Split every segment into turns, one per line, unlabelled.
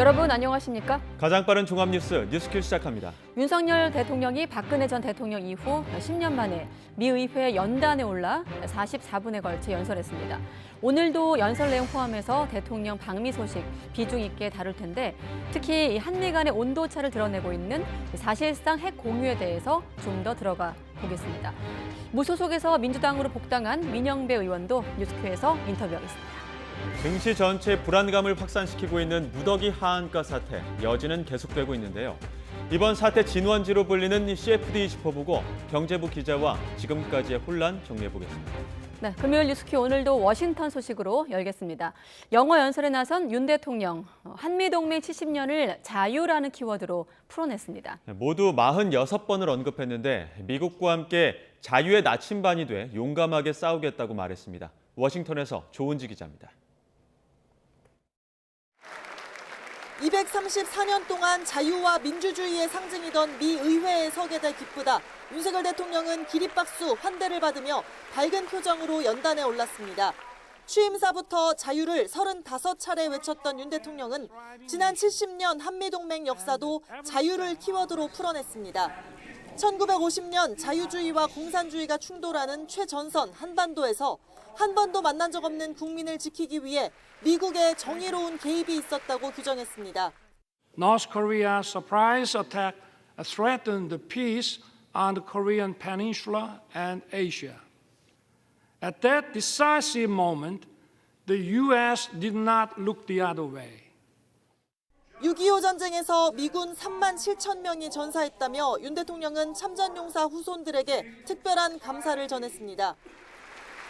여러분 안녕하십니까?
가장 빠른 종합뉴스 뉴스큐 시작합니다.
윤석열 대통령이 박근혜 전 대통령 이후 10년 만에 미 의회 연단에 올라 44분에 걸쳐 연설했습니다. 오늘도 연설 내용 포함해서 대통령 방미 소식 비중 있게 다룰 텐데 특히 한미 간의 온도차를 드러내고 있는 사실상 핵 공유에 대해서 좀 더 들어가 보겠습니다. 무소속에서 민주당으로 복당한 민영배 의원도 뉴스큐에서 인터뷰하겠습니다.
증시 전체 불안감을 확산시키고 있는 무더기 하한가 사태, 여지는 계속되고 있는데요. 이번 사태 진원지로 불리는 CFD 짚어보고 경제부 기자와 지금까지의 혼란 정리해보겠습니다.
네, 금요일 뉴스큐 오늘도 워싱턴 소식으로 열겠습니다. 영어 연설에 나선 윤 대통령, 한미동맹 70년을 자유라는 키워드로 풀어냈습니다.
모두 46번을 언급했는데 미국과 함께 자유의 나침반이 돼 용감하게 싸우겠다고 말했습니다. 워싱턴에서 조은지 기자입니다.
234년 동안 자유와 민주주의의 상징이던 미 의회에 서게 돼 기쁘다. 윤석열 대통령은 기립박수, 환대를 받으며 밝은 표정으로 연단에 올랐습니다. 취임사부터 자유를 35차례 외쳤던 윤 대통령은 지난 70년 한미동맹 역사도 자유를 키워드로 풀어냈습니다. 1950년 자유주의와 공산주의가 충돌하는 최전선 한반도에서 한 번도 만난 적 없는 국민을 지키기 위해 미국의 정의로운 개입이 있었다고 규정했습니다.
North Korea's surprise attack threatened the peace on the Korean Peninsula and Asia. At that decisive moment, the U.S. did not look the other way.
6.25 전쟁에서 미군 3만 7천 명이 전사했다며 윤 대통령은 참전용사 후손들에게 특별한 감사를 전했습니다.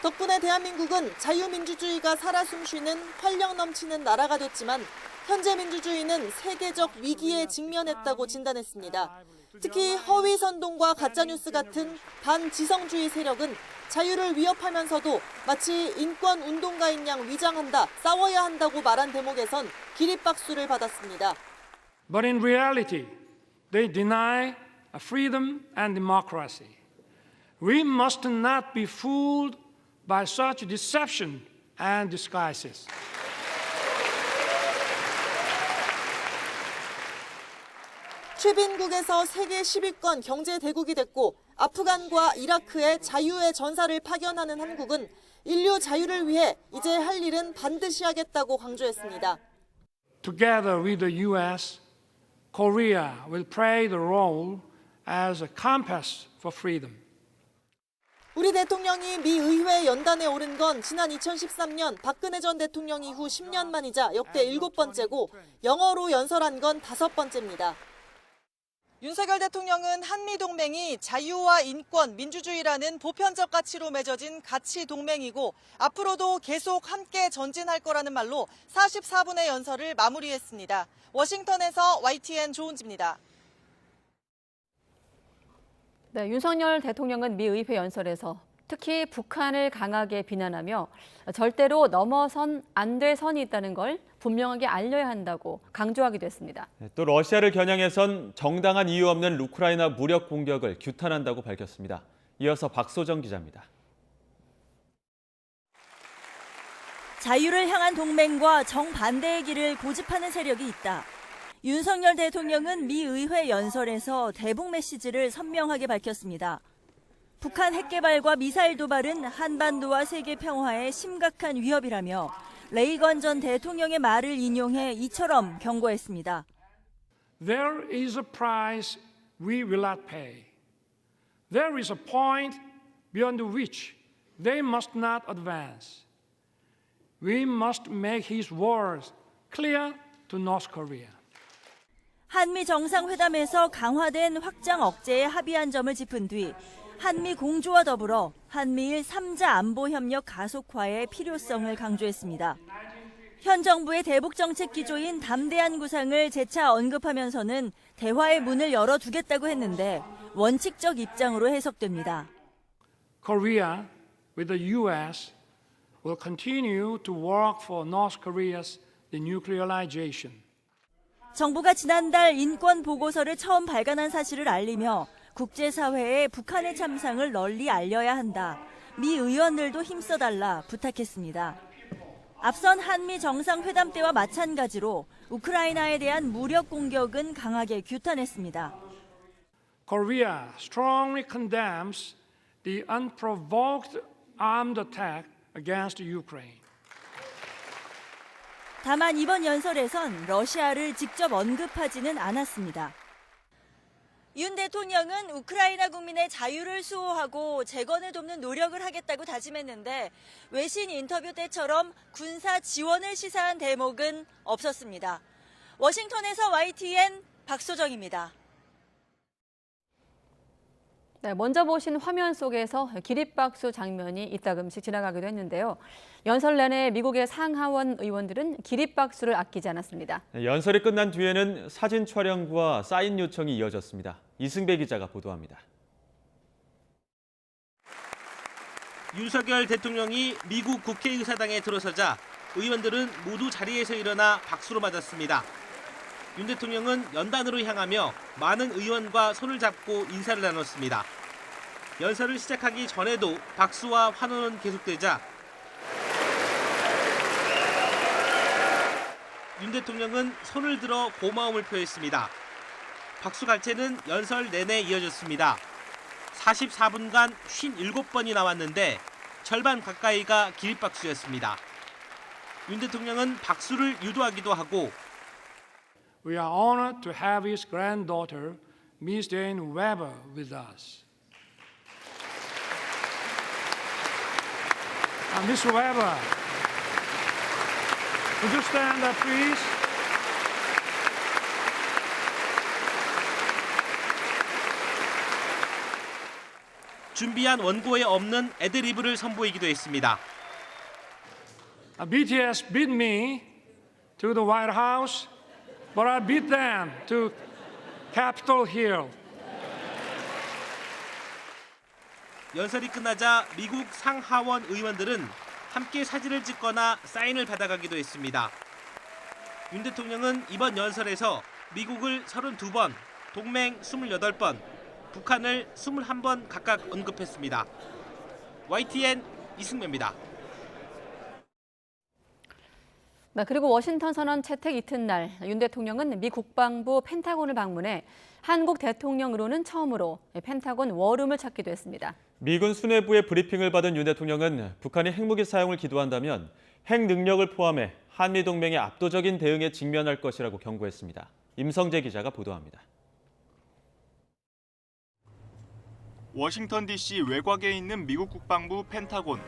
덕분에 대한민국은 자유민주주의가 살아 숨쉬는 활력 넘치는 나라가 됐지만 현재 민주주의는 세계적 위기에 직면했다고 진단했습니다. 특히 허위 선동과 가짜뉴스 같은 반지성주의 세력은 자유를 위협하면서도 마치 인권 운동가인 양 위장한다, 싸워야 한다고 말한 대목에선 기립박수를 받았습니다.
But in reality, they deny freedom and democracy. We must not be fooled by such deception and disguises.
최빈국에서 세계 10위권 경제 대국이 됐고 아프간과 이라크에 자유의 전사를 파견하는 한국은 인류 자유를 위해 이제 할 일은 반드시 하겠다고 강조했습니다.
Together with the U.S., Korea will play the role as a compass for freedom.
우리 대통령이 미 의회 연단에 오른 건 지난 2013년 박근혜 전 대통령 이후 10년 만이자 역대 7번째고 영어로 연설한 건 5번째입니다. 윤석열 대통령은 한미동맹이 자유와 인권, 민주주의라는 보편적 가치로 맺어진 가치 동맹이고 앞으로도 계속 함께 전진할 거라는 말로 44분의 연설을 마무리했습니다. 워싱턴에서 YTN 조은지입니다.
네, 윤석열 대통령은 미 의회 연설에서 특히 북한을 강하게 비난하며 절대로 넘어선 안 될 선이 있다는 걸 분명하게 알려야 한다고 강조하기도 했습니다.
또 러시아를 겨냥해선 정당한 이유 없는 우크라이나 무력 공격을 규탄한다고 밝혔습니다. 이어서 박소정 기자입니다.
자유를 향한 동맹과 정반대의 길을 고집하는 세력이 있다. 윤석열 대통령은 미 의회 연설에서 대북 메시지를 선명하게 밝혔습니다. 북한 핵 개발과 미사일 도발은 한반도와 세계 평화에 심각한 위협이라며 레이건 전 대통령의 말을 인용해 이처럼 경고했습니다.
There is a price we will not pay. There is a point beyond which they must not advance. We must make his words clear to North Korea.
한미 정상회담에서 강화된 확장 억제에 합의한 점을 짚은 뒤 한미 공조와 더불어 한미일 3자 안보 협력 가속화의 필요성을 강조했습니다. 현 정부의 대북 정책 기조인 담대한 구상을 재차 언급하면서는 대화의 문을 열어두겠다고 했는데 원칙적 입장으로 해석됩니다.
Korea with the U.S. will continue to work for North Korea's denuclearization.
정부가 지난달 인권 보고서를 처음 발간한 사실을 알리며 국제사회에 북한의 참상을 널리 알려야 한다. 미 의원들도 힘써달라 부탁했습니다. 앞선 한미 정상회담 때와 마찬가지로 우크라이나에 대한 무력 공격은 강하게 규탄했습니다.
Korea strongly condemns the unprovoked armed attack against Ukraine.
다만 이번 연설에선 러시아를 직접 언급하지는 않았습니다. 윤 대통령은 우크라이나 국민의 자유를 수호하고 재건을 돕는 노력을 하겠다고 다짐했는데 외신 인터뷰 때처럼 군사 지원을 시사한 대목은 없었습니다. 워싱턴에서 YTN 박소정입니다.
네, 먼저 보신 화면 속에서 기립박수 장면이 이따금씩 지나가기도 했는데요. 연설 내내 미국의 상하원 의원들은 기립박수를 아끼지 않았습니다.
연설이 끝난 뒤에는 사진 촬영과 사인 요청이 이어졌습니다. 이승배 기자가 보도합니다.
윤석열 대통령이 미국 국회의사당에 들어서자 의원들은 모두 자리에서 일어나 박수로 맞았습니다. 윤 대통령은 연단으로 향하며 많은 의원과 손을 잡고 인사를 나눴습니다. 연설을 시작하기 전에도 박수와 환호는 계속되자 윤 대통령은 손을 들어 고마움을 표했습니다. 박수 갈채는 연설 내내 이어졌습니다. 44분간 57번이 나왔는데 절반 가까이가 기립박수였습니다. 윤 대통령은 박수를 유도하기도 하고
We are honored to have his granddaughter, Miss Jane Weber, with us. Miss Weber, would you stand up, please?
준비한 원고에 없는 애드리브를 선보이기도 했습니다.
BTS beat me to the White House, but I beat them to Capitol Hill.
연설이 끝나자 미국 상하원 의원들은 함께 사진을 찍거나 사인을 받아가기도 했습니다. 윤 대통령은 이번 연설에서 미국을 32번, 동맹 28번, 북한을 21번 각각 언급했습니다. YTN 이승매입니다.
네, 그리고 워싱턴 선언 채택 이튿날 윤 대통령은 미 국방부 펜타곤을 방문해 한국 대통령으로는 처음으로 펜타곤 워룸을 찾기도 했습니다.
미군 수뇌부의 브리핑을 받은 윤 대통령은 북한이 핵무기 사용을 기도한다면 핵 능력을 포함해 한미 동맹의 압도적인 대응에 직면할 것이라고 경고했습니다. 임성재 기자가 보도합니다.
워싱턴 DC 외곽에 있는 미국 국방부 펜타곤.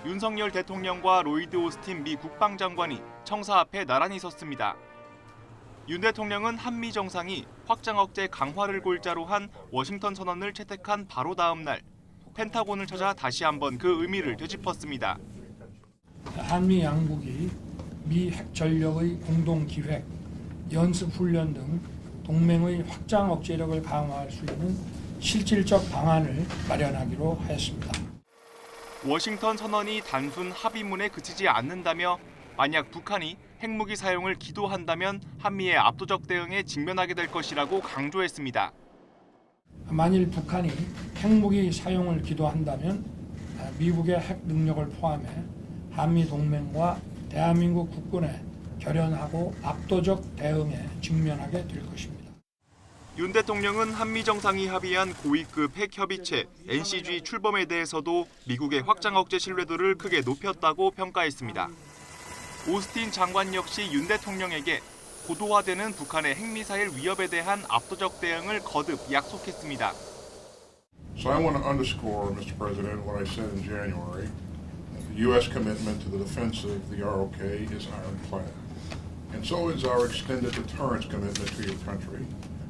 윤석열 대통령과 로이드 오스틴 미 국방장관이 청사 앞에 나란히 섰습니다. 윤 대통령은 한미 정상이 확장 억제 강화를 골자로 한 워싱턴 선언을 채택한 바로 다음 날 펜타곤을 찾아 다시 한번 그 의미를 되짚었습니다.
한미 양국이 미 핵전력의 공동 기획, 연습 훈련 등 동맹의 확장 억제력을 강화할 수 있는 실질적 방안을 마련하기로 하였습니다.
워싱턴 선언이 단순 합의문에 그치지 않는다며 만약 북한이 핵무기 사용을 기도한다면 한미의 압도적 대응에 직면하게 될 것이라고 강조했습니다.
만일 북한이 핵무기 사용을 기도한다면 미국의 핵 능력을 포함해 한미 동맹과 대한민국 국군의 결연하고 압도적 대응에 직면하게 될 것입니다.
윤 대통령은 한미 정상이 합의한 고위급 핵협의체 NCG 출범에 대해서도 미국의 확장 억제 신뢰도를 크게 높였다고 평가했습니다. 오스틴 장관 역시 윤 대통령에게 고도화되는 북한의 핵미사일 위협에 대한 압도적 대응을 거듭 약속했습니다.
So I want to underscore, Mr. President, what I said in January. The U.S. commitment to the defense of the ROK is ironclad. And so is our extended deterrence commitment to your country,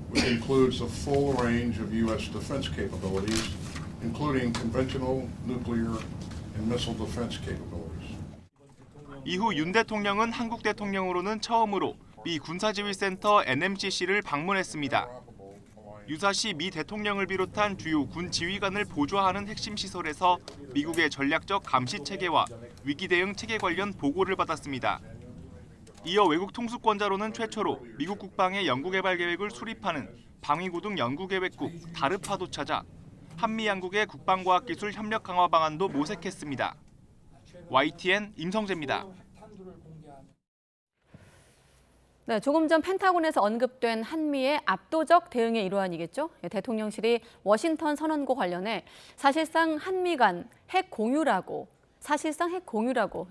which includes the full range of U.S. defense capabilities, including conventional, nuclear, and missile defense capabilities.
이후 윤 대통령은 한국 대통령으로는 처음으로 미 군사지휘센터 NMCC를 방문했습니다. 유사시 미 대통령을 비롯한 주요 군 지휘관을 보좌하는 핵심 시설에서 미국의 전략적 감시 체계와 위기 대응 체계 관련 보고를 받았습니다. 이어 외국 통수권자로는 최초로 미국 국방의 연구개발 계획을 수립하는 방위고등 연구계획국 다르파도 찾아 한미 양국의 국방과학기술 협력 강화 방안도 모색했습니다. YTN 임성재입니다.
네, 조금 전 펜타곤에서 언급된 한미의 압도적 대응의 일환이겠죠. 대통령실이 워싱턴 선언과 관련해 사실상 한미 간 핵 공유라고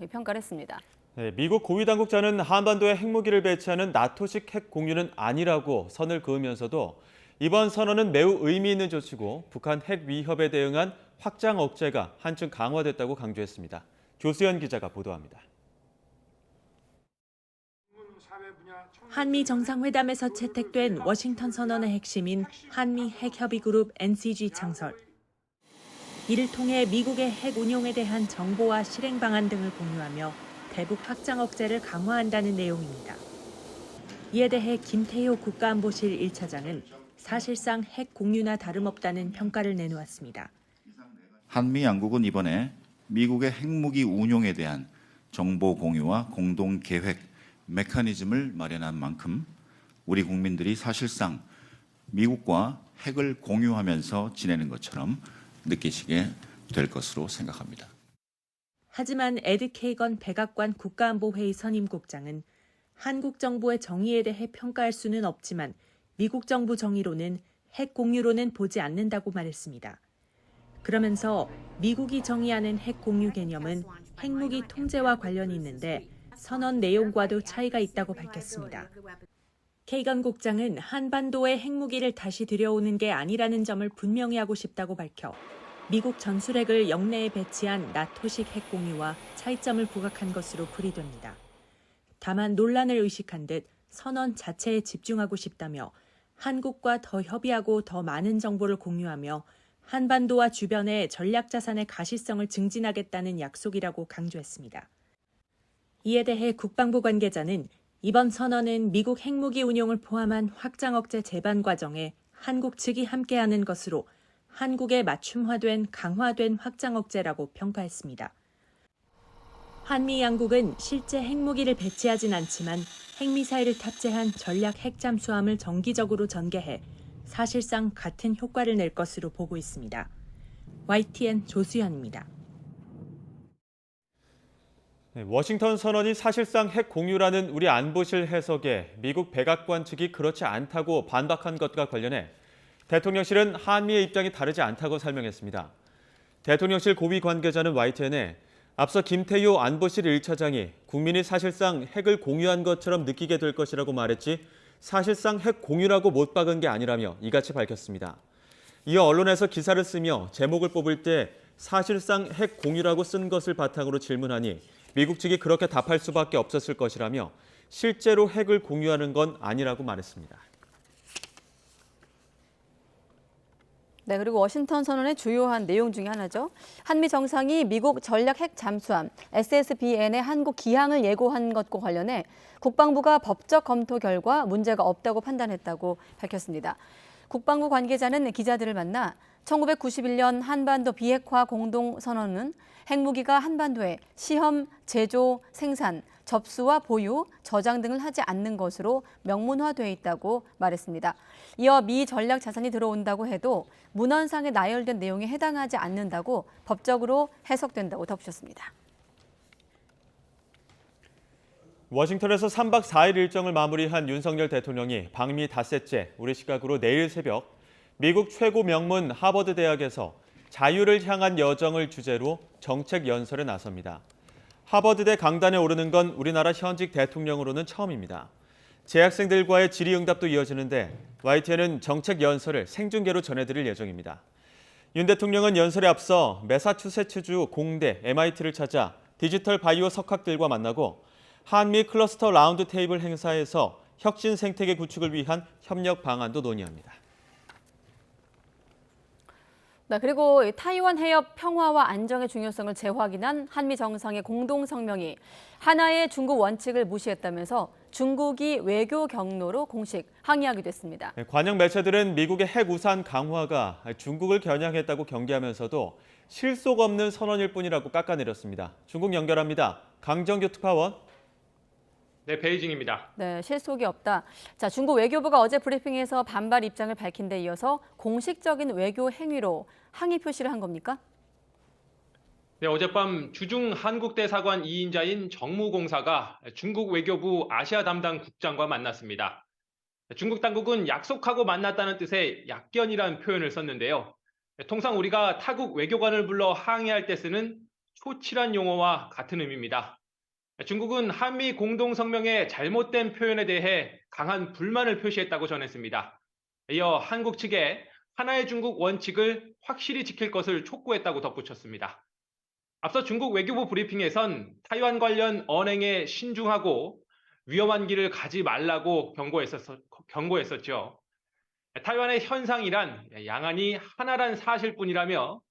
평가를 했습니다.
네, 미국 고위 당국자는 한반도에 핵무기를 배치하는 나토식 핵 공유는 아니라고 선을 그으면서도 이번 선언은 매우 의미 있는 조치고 북한 핵 위협에 대응한 확장 억제가 한층 강화됐다고 강조했습니다. 조수연 기자가 보도합니다.
한미 정상회담에서 채택된 워싱턴 선언의 핵심인 한미 핵협의그룹 NCG 창설. 이를 통해 미국의 핵 운용에 대한 정보와 실행 방안 등을 공유하며 대북 확장 억제를 강화한다는 내용입니다. 이에 대해 김태효 국가안보실 1차장은 사실상 핵 공유나 다름없다는 평가를 내놓았습니다.
한미 양국은 이번에 미국의 핵무기 운용에 대한 정보 공유와 공동 계획 메커니즘을 마련한 만큼 우리 국민들이 사실상 미국과 핵을 공유하면서 지내는 것처럼 느끼시게 될 것으로 생각합니다.
하지만 에드 케이건 백악관 국가안보회의 선임국장은 한국 정부의 정의에 대해 평가할 수는 없지만 미국 정부 정의로는 핵 공유로는 보지 않는다고 말했습니다. 그러면서 미국이 정의하는 핵 공유 개념은 핵무기 통제와 관련이 있는데 선언 내용과도 차이가 있다고 밝혔습니다. 케이건 국장은 한반도에 핵무기를 다시 들여오는 게 아니라는 점을 분명히 하고 싶다고 밝혀 미국 전술핵을 영내에 배치한 나토식 핵 공유와 차이점을 부각한 것으로 풀이됩니다. 다만 논란을 의식한 듯 선언 자체에 집중하고 싶다며 한국과 더 협의하고 더 많은 정보를 공유하며 한반도와 주변의 전략자산의 가시성을 증진하겠다는 약속이라고 강조했습니다. 이에 대해 국방부 관계자는 이번 선언은 미국 핵무기 운용을 포함한 확장 억제 재반 과정에 한국 측이 함께하는 것으로 한국에 맞춤화된 강화된 확장 억제라고 평가했습니다. 한미 양국은 실제 핵무기를 배치하진 않지만 핵미사일을 탑재한 전략 핵잠수함을 정기적으로 전개해 사실상 같은 효과를 낼 것으로 보고 있습니다. YTN 조수연입니다.
네, 워싱턴 선언이 사실상 핵 공유라는 우리 안보실 해석에 미국 백악관 측이 그렇지 않다고 반박한 것과 관련해 대통령실은 한미의 입장이 다르지 않다고 설명했습니다. 대통령실 고위 관계자는 YTN에 앞서 김태효 안보실 1차장이 국민이 사실상 핵을 공유한 것처럼 느끼게 될 것이라고 말했지 사실상 핵 공유라고 못 박은 게 아니라며 이같이 밝혔습니다. 이어 언론에서 기사를 쓰며 제목을 뽑을 때 사실상 핵 공유라고 쓴 것을 바탕으로 질문하니 미국 측이 그렇게 답할 수밖에 없었을 것이라며 실제로 핵을 공유하는 건 아니라고 말했습니다.
네, 그리고 워싱턴 선언의 주요한 내용 중에 하나죠. 한미 정상이 미국 전략 핵 잠수함 SSBN의 한국 기항을 예고한 것과 관련해 국방부가 법적 검토 결과 문제가 없다고 판단했다고 밝혔습니다. 국방부 관계자는 기자들을 만나 1991년 한반도 비핵화 공동선언은 핵무기가 한반도에 시험, 제조, 생산, 접수와 보유, 저장 등을 하지 않는 것으로 명문화돼 있다고 말했습니다. 이어 미 전략 자산이 들어온다고 해도 문헌상에 나열된 내용에 해당하지 않는다고 법적으로 해석된다고 덧붙였습니다.
워싱턴에서 3박 4일 일정을 마무리한 윤석열 대통령이 방미 닷새째 우리 시각으로 내일 새벽 미국 최고 명문 하버드 대학에서 자유를 향한 여정을 주제로 정책 연설에 나섭니다. 하버드대 강단에 오르는 건 우리나라 현직 대통령으로는 처음입니다. 재학생들과의 질의응답도 이어지는데 YTN은 정책 연설을 생중계로 전해드릴 예정입니다. 윤 대통령은 연설에 앞서 매사추세츠주 공대 MIT를 찾아 디지털 바이오 석학들과 만나고 한미 클러스터 라운드 테이블 행사에서 혁신 생태계 구축을 위한 협력 방안도 논의합니다.
네, 그리고 타이완 해협 평화와 안정의 중요성을 재확인한 한미 정상의 공동 성명이 하나의 중국 원칙을 무시했다면서 중국이 외교 경로로 공식 항의하기도 했습니다.
관영 매체들은 미국의 핵 우산 강화가 중국을 겨냥했다고 경계하면서도 실속 없는 선언일 뿐이라고 깎아내렸습니다. 중국 연결합니다. 강정규 특파원.
네, 베이징입니다.
네, 실속이 없다. 자, 중국 외교부가 어제 브리핑에서 반발 입장을 밝힌 데 이어서 공식적인 외교 행위로 항의 표시를 한 겁니까?
네, 어젯밤 주중 한국대사관 2인자인 정무공사가 중국 외교부 아시아 담당 국장과 만났습니다. 중국 당국은 약속하고 만났다는 뜻의 약견이라는 표현을 썼는데요. 통상 우리가 타국 외교관을 불러 항의할 때 쓰는 초칠한 용어와 같은 의미입니다. 중국은 한미 공동성명의 잘못된 표현에 대해 강한 불만을 표시했다고 전했습니다. 이어 한국 측에 하나의 중국 원칙을 확실히 지킬 것을 촉구했다고 덧붙였습니다. 앞서 중국 외교부 브리핑에선 타이완 관련 언행에 신중하고 위험한 길을 가지 말라고 경고했었죠. 타이완의 현상이란 양안이 하나란 사실뿐이라며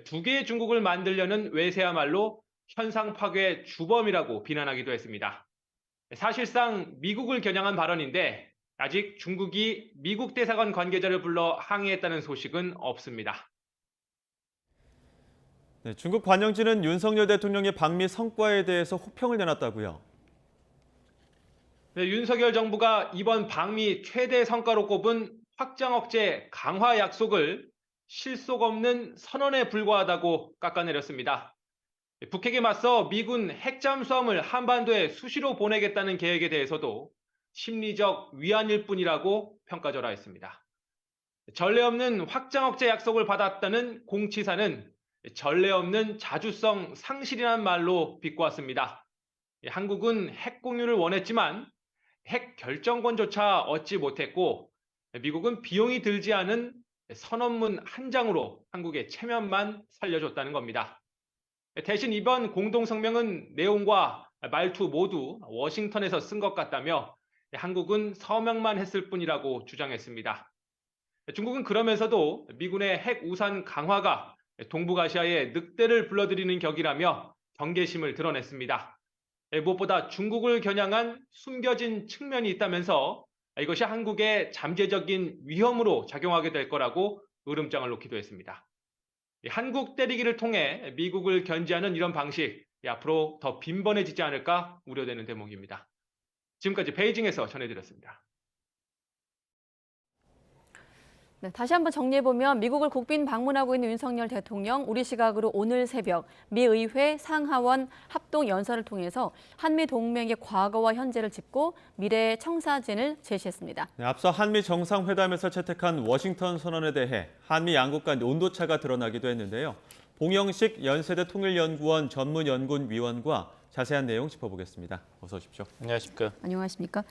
두 개의 중국을 만들려는 외세야말로 현상 파괴의 주범이라고 비난하기도 했습니다. 사실상 미국을 겨냥한 발언인데 아직 중국이 미국 대사관 관계자를 불러 항의했다는 소식은 없습니다.
네, 중국 관영지는 윤석열 대통령의 방미 성과에 대해서 호평을 내놨다고요.
네, 윤석열 정부가 이번 방미 최대 성과로 꼽은 확장 억제 강화 약속을 실속 없는 선언에 불과하다고 깎아내렸습니다. 북핵에 맞서 미군 핵잠수함을 한반도에 수시로 보내겠다는 계획에 대해서도 심리적 위안일 뿐이라고 평가절하했습니다. 전례 없는 확장 억제 약속을 받았다는 공치사는 전례 없는 자주성 상실이라는 말로 비꼬았습니다. 한국은 핵 공유를 원했지만 핵 결정권조차 얻지 못했고 미국은 비용이 들지 않은 선언문 한 장으로 한국의 체면만 살려줬다는 겁니다. 대신 이번 공동성명은 내용과 말투 모두 워싱턴에서 쓴 것 같다며 한국은 서명만 했을 뿐이라고 주장했습니다. 중국은 그러면서도 미군의 핵 우산 강화가 동북아시아의 늑대를 불러들이는 격이라며 경계심을 드러냈습니다. 무엇보다 중국을 겨냥한 숨겨진 측면이 있다면서 이것이 한국의 잠재적인 위험으로 작용하게 될 거라고 으름장을 놓기도 했습니다. 한국 때리기를 통해 미국을 견제하는 이런 방식 앞으로 더 빈번해지지 않을까 우려되는 대목입니다. 지금까지 베이징에서 전해드렸습니다.
네, 다시 한번 정리해보면 미국을 국빈 방문하고 있는 윤석열 대통령, 우리 시각으로 오늘 새벽 미 의회 상하원 합동 연설을 통해서 한미 동맹의 과거와 현재를 짚고 미래의 청사진을 제시했습니다.
네, 앞서 한미 정상회담에서 채택한 워싱턴 선언에 대해 한미 양국 간 온도차가 드러나기도 했는데요. 봉영식 연세대 통일연구원 전문연구위원과 자세한 내용 짚어보겠습니다. 어서 오십시오.
안녕하십니까.
안녕하십니까.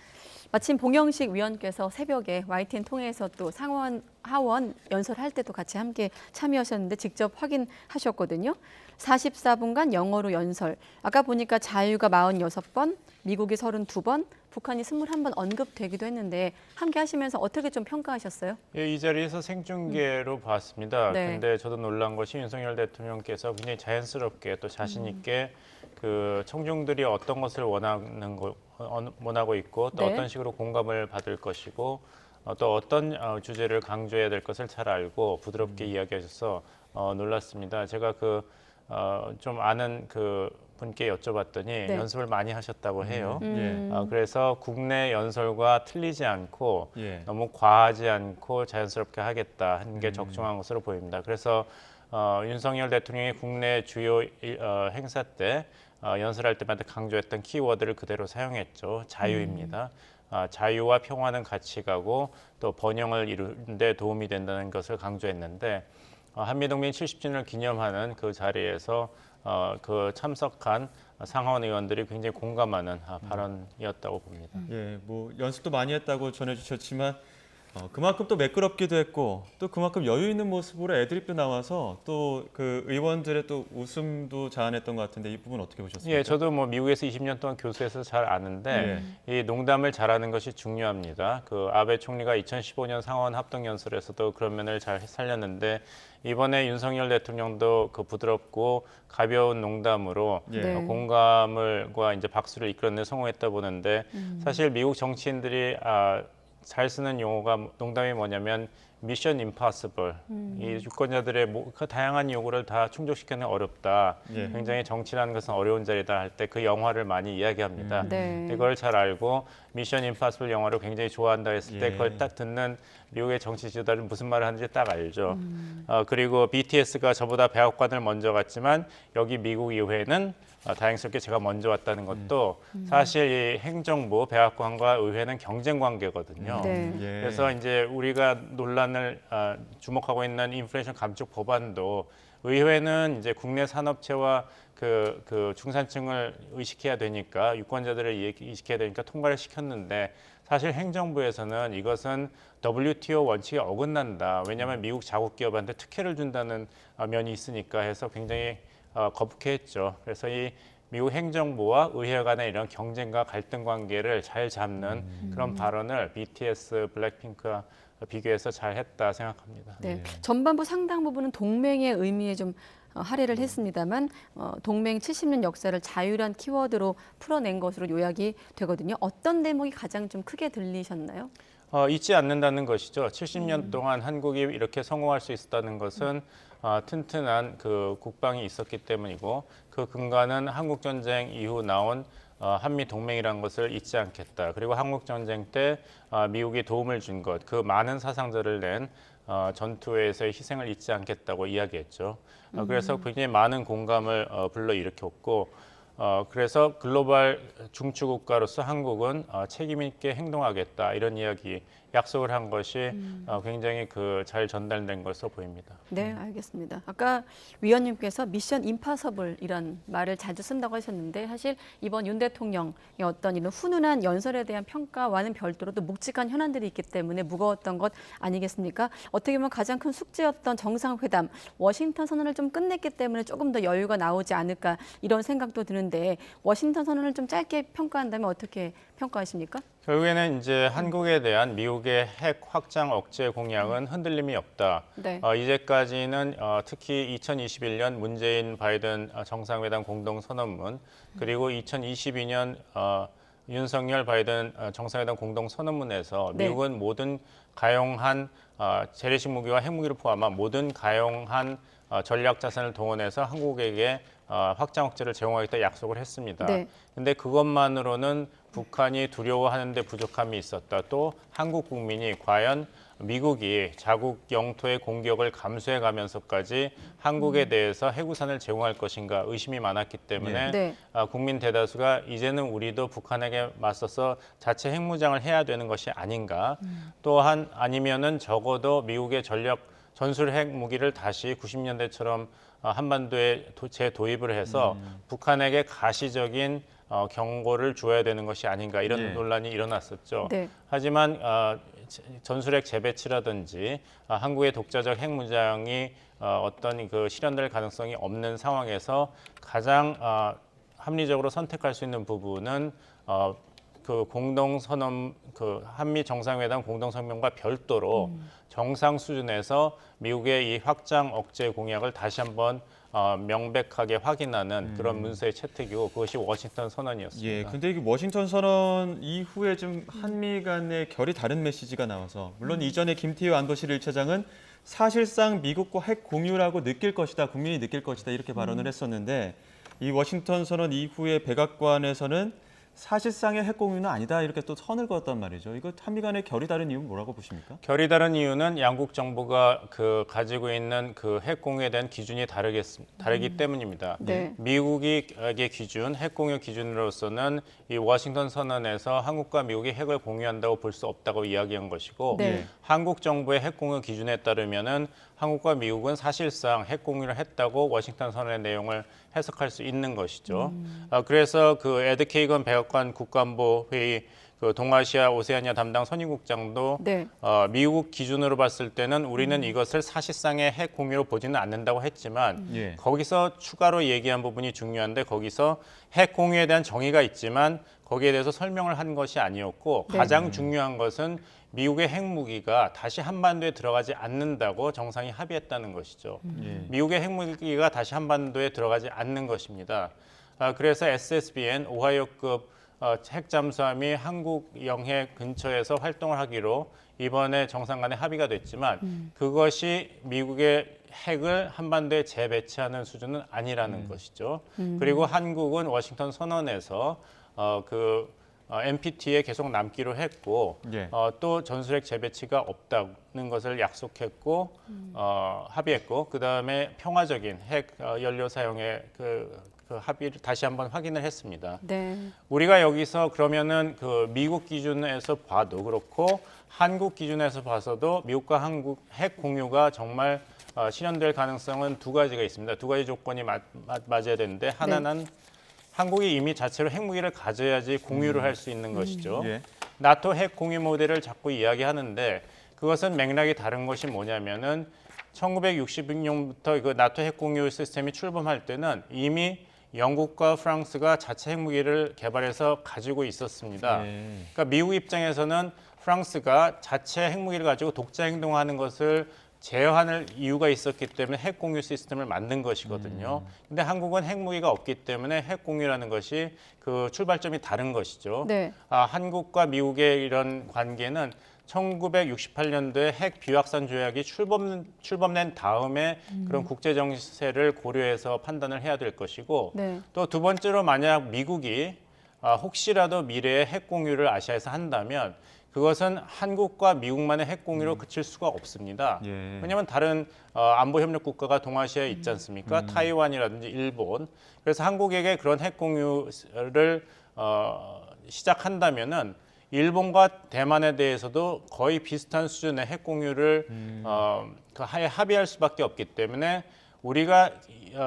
마침 봉영식 위원께서 새벽에 YTN 통해서 또 상원 하원 연설할 때도 같이 함께 참여하셨는데 직접 확인하셨거든요. 44분간 영어로 연설. 아까 보니까 자유가 46번, 미국이 32번, 북한이 21번 언급되기도 했는데 함께 하시면서 어떻게 좀 평가하셨어요?
예, 이 자리에서 생중계로 봤습니다.
네.
근데 저도 놀란 것이 윤석열 대통령께서 굉장히 자연스럽게 또 자신 있게 그 청중들이 어떤 것을 원하고 있고 또
네.
어떤 식으로 공감을 받을 것이고 또 어떤 주제를 강조해야 될 것을 잘 알고 부드럽게 이야기하셔서 놀랐습니다. 제가 좀 아는 그 분께 여쭤봤더니
네.
연습을 많이 하셨다고 해요.
예.
그래서 국내 연설과 틀리지 않고
예.
너무 과하지 않고 자연스럽게 하겠다 하는 게 적중한 것으로 보입니다. 그래서 윤석열 대통령이 국내 주요 행사 때 연설할 때마다 강조했던 키워드를 그대로 사용했죠. 자유입니다. 자유와 평화는 같이 가고 또 번영을 이루는 데 도움이 된다는 것을 강조했는데 한미동맹 70주년을 기념하는 그 자리에서 그 참석한 상하원 의원들이 굉장히 공감하는 발언이었다고 봅니다.
예, 뭐 연습도 많이 했다고 전해주셨지만 그만큼 또 매끄럽기도 했고 또 그만큼 여유 있는 모습으로 애드립도 나와서 또 그 의원들의 또 웃음도 자아냈던 것 같은데 이 부분 어떻게 보셨습니까?
예, 저도 뭐 미국에서 20년 동안 교수해서 잘 아는데 이 농담을 잘하는 것이 중요합니다. 그 아베 총리가 2015년 상원 합동 연설에서도 그런 면을 잘 살렸는데 이번에 윤석열 대통령도 그 부드럽고 가벼운 농담으로
네.
공감을과 이제 박수를 이끌어내 성공했다 보는데 사실 미국 정치인들이 잘 쓰는 용어가 농담이 뭐냐면 미션 임파서블. 이 유권자들의 그 다양한 요구를 다 충족시키는 어렵다.
예.
굉장히 정치라는 것은 어려운 자리다 할 때 그 영화를 많이 이야기합니다.
네.
이걸 잘 알고 미션 임파서블 영화를 굉장히 좋아한다 했을 때
예.
그걸 딱 듣는 미국의 정치 지도자들은 무슨 말을 하는지 딱 알죠. 그리고 BTS가 저보다 백악관을 먼저 갔지만 여기 미국 의회는 다행스럽게 제가 먼저 왔다는 것도 사실 이 행정부, 백악관과 의회는 경쟁 관계거든요.
네.
예.
그래서 이제 우리가 논란을 주목하고 있는 인플레이션 감축 법안도 의회는 이제 국내 산업체와 그 중산층을 의식해야 되니까 유권자들을 의식해야 되니까 통과를 시켰는데 사실 행정부에서는 이것은 WTO 원칙에 어긋난다. 왜냐하면 미국 자국 기업한테 특혜를 준다는 면이 있으니까 해서 굉장히 거북해했죠. 그래서 이 미국 행정부와 의회 간의 이런 경쟁과 갈등 관계를 잘 잡는 그런 발언을 BTS, 블랙핑크와 비교해서 잘 했다 생각합니다.
네. 전반부 상당 부분은 동맹의 의미에 좀 할애를 했습니다만 동맹 70년 역사를 자유란 키워드로 풀어낸 것으로 요약이 되거든요. 어떤 대목이 가장 좀 크게 들리셨나요?
잊지 않는다는 것이죠. 70년 동안 한국이 이렇게 성공할 수 있었다는 것은 튼튼한 그 국방이 있었기 때문이고 그 근간은 한국전쟁 이후 나온 한미 동맹이라는 것을 잊지 않겠다. 그리고 한국전쟁 때 미국이 도움을 준 것, 그 많은 사상자를 낸 전투에서의 희생을 잊지 않겠다고 이야기했죠. 그래서 굉장히 많은 공감을 불러일으켰고 그래서 글로벌 중추국가로서 한국은 책임 있게 행동하겠다 이런 이야기 약속을 한 것이 굉장히 잘 전달된 것으로 보입니다.
네, 알겠습니다. 아까 위원님께서 미션 임파서블이란 말을 자주 쓴다고 하셨는데 사실 이번 윤 대통령의 어떤 이런 훈훈한 연설에 대한 평가와는 별도로 또 묵직한 현안들이 있기 때문에 무거웠던 것 아니겠습니까? 어떻게 보면 가장 큰 숙제였던 정상회담, 워싱턴 선언을 좀 끝냈기 때문에 조금 더 여유가 나오지 않을까 이런 생각도 드는데 워싱턴 선언을 좀 짧게 평가한다면 어떻게 평가하십니까?
결국에는 이제 한국에 대한 미국의 핵 확장 억제 공약은 흔들림이 없다.
네.
이제까지는 특히 2021년 문재인 바이든 정상회담 공동선언문 그리고 2022년 윤석열 바이든 정상회담 공동선언문에서
네.
미국은 모든 가용한 재래식 무기와 핵무기를 포함한 모든 가용한 전략 자산을 동원해서 한국에게 확장 억제를 제공하겠다 약속을 했습니다.
네.
근데 그것만으로는 북한이 두려워하는 데 부족함이 있었다. 또 한국 국민이 과연 미국이 자국 영토의 공격을 감수해 가면서까지 한국에 대해서 해구산을 제공할 것인가 의심이 많았기 때문에
네.
국민 대다수가 이제는 우리도 북한에게 맞서서 자체 핵무장을 해야 되는 것이 아닌가. 또한 아니면은 적어도 미국의 전술 핵 무기를 다시 90년대처럼 한반도에 재도입을 해서 북한에게 가시적인 경고를 주어야 되는 것이 아닌가 이런 논란이 일어났었죠.
네.
하지만 전술핵 재배치라든지 한국의 독자적 핵무장이 어떤 그 실현될 가능성이 없는 상황에서 가장 합리적으로 선택할 수 있는 부분은 그 공동선언, 그 한미 정상회담 공동성명과 별도로 정상 수준에서 미국의 이 확장 억제 공약을 다시 한번 명백하게 확인하는 그런 문서의 채택이고 그것이 워싱턴 선언이었습니다.
예, 근데 이게 워싱턴 선언 이후에 좀 한미 간의 결이 다른 메시지가 나와서 물론 이전에 김태효 안보실 1차장은 사실상 미국과 핵 공유라고 느낄 것이다, 국민이 느낄 것이다 이렇게 발언을 했었는데 이 워싱턴 선언 이후에 백악관에서는 사실상의 핵 공유는 아니다 이렇게 또 선을 그었단 말이죠. 이거 한미 간의 결이 다른 이유는 뭐라고 보십니까?
결이 다른 이유는 양국 정부가 가지고 있는 그 핵 공유에 대한 기준이 다르기 때문입니다.
네.
미국의 기준, 핵 공유 기준으로서는 이 워싱턴 선언에서 한국과 미국이 핵을 공유한다고 볼 수 없다고 이야기한 것이고
네.
한국 정부의 핵 공유 기준에 따르면은 한국과 미국은 사실상 핵 공유를 했다고 워싱턴 선언의 내용을 해석할 수 있는 것이죠. 그래서 그 에드 케이건 백악관 국가안보회의 그 동아시아 오세아니아 담당 선임국장도
네.
미국 기준으로 봤을 때는 우리는 이것을 사실상의 핵 공유로 보지는 않는다고 했지만
예.
거기서 추가로 얘기한 부분이 중요한데 거기서 핵 공유에 대한 정의가 있지만 거기에 대해서 설명을 한 것이 아니었고
네.
가장 중요한 것은 미국의 핵무기가 다시 한반도에 들어가지 않는다고 정상이 합의했다는 것이죠.
예.
미국의 핵무기가 다시 한반도에 들어가지 않는 것입니다. 그래서 SSBN 오하이오급 핵 잠수함이 한국 영해 근처에서 활동을 하기로 이번에 정상 간에 합의가 됐지만 그것이 미국의 핵을 한반도에 재배치하는 수준은 아니라는 것이죠. 그리고 한국은 워싱턴 선언에서 NPT에 계속 남기로 했고
예.
또 전술핵 재배치가 없다는 것을 약속했고 합의했고 그다음에 평화적인 핵 연료 사용의 그 합의를 다시 한번 확인을 했습니다.
네.
우리가 여기서 그러면은 그 미국 기준에서 봐도 그렇고 한국 기준에서 봐서도 미국과 한국 핵 공유가 정말 실현될 가능성은 두 가지가 있습니다. 두 가지 조건이 맞아야 되는데 하나는 한국이 이미 자체로 핵무기를 가져야지 공유를 할 수 있는 것이죠.
예.
나토 핵 공유 모델을 자꾸 이야기하는데 그것은 맥락이 다른 것이 뭐냐면은 1966년부터 그 나토 핵 공유 시스템이 출범할 때는 이미 영국과 프랑스가 자체 핵무기를 개발해서 가지고 있었습니다. 그러니까 미국 입장에서는 프랑스가 자체 핵무기를 가지고 독자 행동하는 것을 제어하는 이유가 있었기 때문에 핵 공유 시스템을 만든 것이거든요. 근데 한국은 핵무기가 없기 때문에 핵 공유라는 것이 그 출발점이 다른 것이죠.
네.
한국과 미국의 이런 관계는 1968년도에 핵 비확산 조약이 출범된 다음에 그런 국제 정세를 고려해서 판단을 해야 될 것이고
네.
또 두 번째로 만약 미국이 혹시라도 미래에 핵 공유를 아시아에서 한다면 그것은 한국과 미국만의 핵 공유로 그칠 수가 없습니다.
예.
왜냐하면 다른 안보 협력 국가가 동아시아에 있지 않습니까? 타이완이라든지 일본. 그래서 한국에게 그런 핵 공유를 시작한다면은 일본과 대만에 대해서도 거의 비슷한 수준의 핵 공유를 합의할 수밖에 없기 때문에 우리가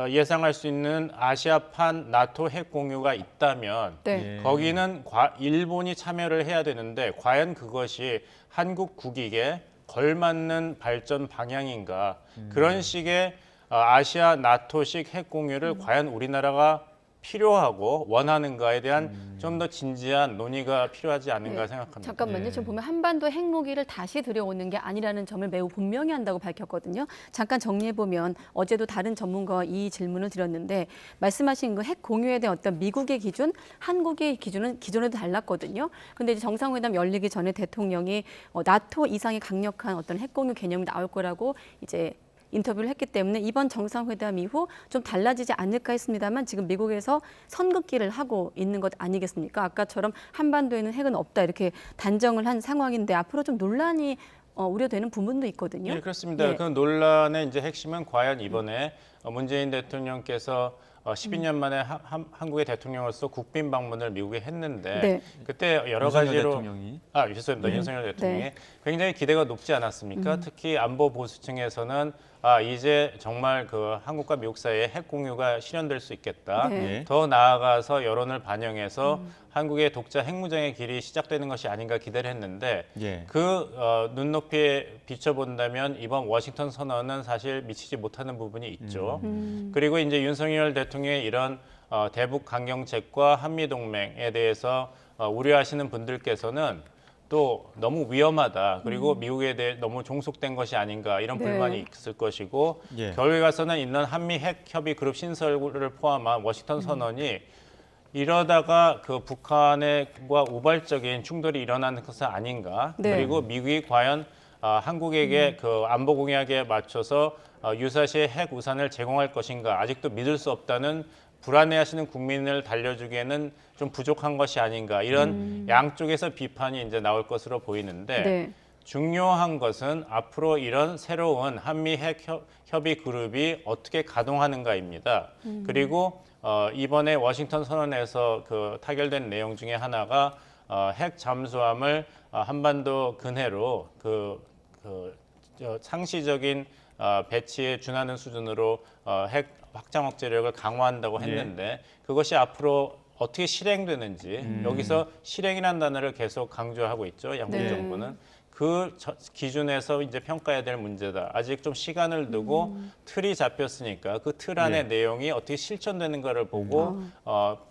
예상할 수 있는 아시아판 나토 핵 공유가 있다면
네.
거기는 일본이 참여를 해야 되는데 과연 그것이 한국 국익에 걸맞는 발전 방향인가 그런 식의 아시아 나토식 핵 공유를 과연 우리나라가 필요하고 원하는가에 대한 좀 더 진지한 논의가 필요하지 않은가 생각합니다.
잠깐만요. 지금 보면 한반도 핵무기를 다시 들여오는 게 아니라는 점을 매우 분명히 한다고 밝혔거든요. 잠깐 정리해보면 어제도 다른 전문가와 이 질문을 드렸는데 말씀하신 그 핵 공유에 대한 어떤 미국의 기준, 한국의 기준은 기존에도 달랐거든요. 근데 이제 정상회담 열리기 전에 대통령이 나토 이상의 강력한 어떤 핵 공유 개념이 나올 거라고 이제 인터뷰를 했기 때문에 이번 정상회담 이후 좀 달라지지 않을까 했습니다만 지금 미국에서 선긋기를 하고 있는 것 아니겠습니까? 아까처럼 한반도에는 핵은 없다 이렇게 단정을 한 상황인데 앞으로 좀 논란이 우려되는 부분도 있거든요.
네, 그렇습니다.
예.
그 논란의 이제 핵심은 과연 이번에 문재인 대통령께서 12년 만에 한국의 대통령으로서 국빈 방문을 미국에 했는데
네.
그때 여러
윤석열
가지로
대통령이.
죄송합니다. 윤석열 대통령이
네.
굉장히 기대가 높지 않았습니까? 특히 안보 보수층에서는 이제 정말 그 한국과 미국 사이에 핵 공유가 실현될 수 있겠다.
네.
더 나아가서 여론을 반영해서 한국의 독자 핵무장의 길이 시작되는 것이 아닌가 기대를 했는데
예.
그 눈높이에 비춰본다면 이번 워싱턴 선언은 사실 미치지 못하는 부분이 있죠. 그리고 이제 윤석열 대통령의 이런 대북 강경책과 한미 동맹에 대해서 우려하시는 분들께서는 또 너무 위험하다. 그리고 미국에 대해 너무 종속된 것이 아닌가 이런
네.
불만이 있을 것이고
예.
결국에 가서는 있는 한미 핵 협의 그룹 신설을 포함한 워싱턴 선언이 이러다가 그 북한과 우발적인 충돌이 일어나는 것은 아닌가.
네.
그리고 미국이 과연 한국에게 그 안보 공약에 맞춰서 유사시의 핵 우산을 제공할 것인가 아직도 믿을 수 없다는 불안해하시는 국민을 달래주기에는 좀 부족한 것이 아닌가 이런 양쪽에서 비판이 이제 나올 것으로 보이는데
네.
중요한 것은 앞으로 이런 새로운 한미 핵 협의 그룹이 어떻게 가동하는가입니다. 그리고 이번에 워싱턴 선언에서 그 타결된 내용 중에 하나가 핵 잠수함을 한반도 근해로 상시적인 배치에 준하는 수준으로 핵 확장 억제력을 강화한다고 했는데 그것이 앞으로 어떻게 실행되는지 여기서 실행이라는 단어를 계속 강조하고 있죠. 양국
네.
정부는. 그 기준에서 이제 평가해야 될 문제다. 아직 좀 시간을 두고 틀이 잡혔으니까 그 틀 안의 내용이 어떻게 실천되는가를 보고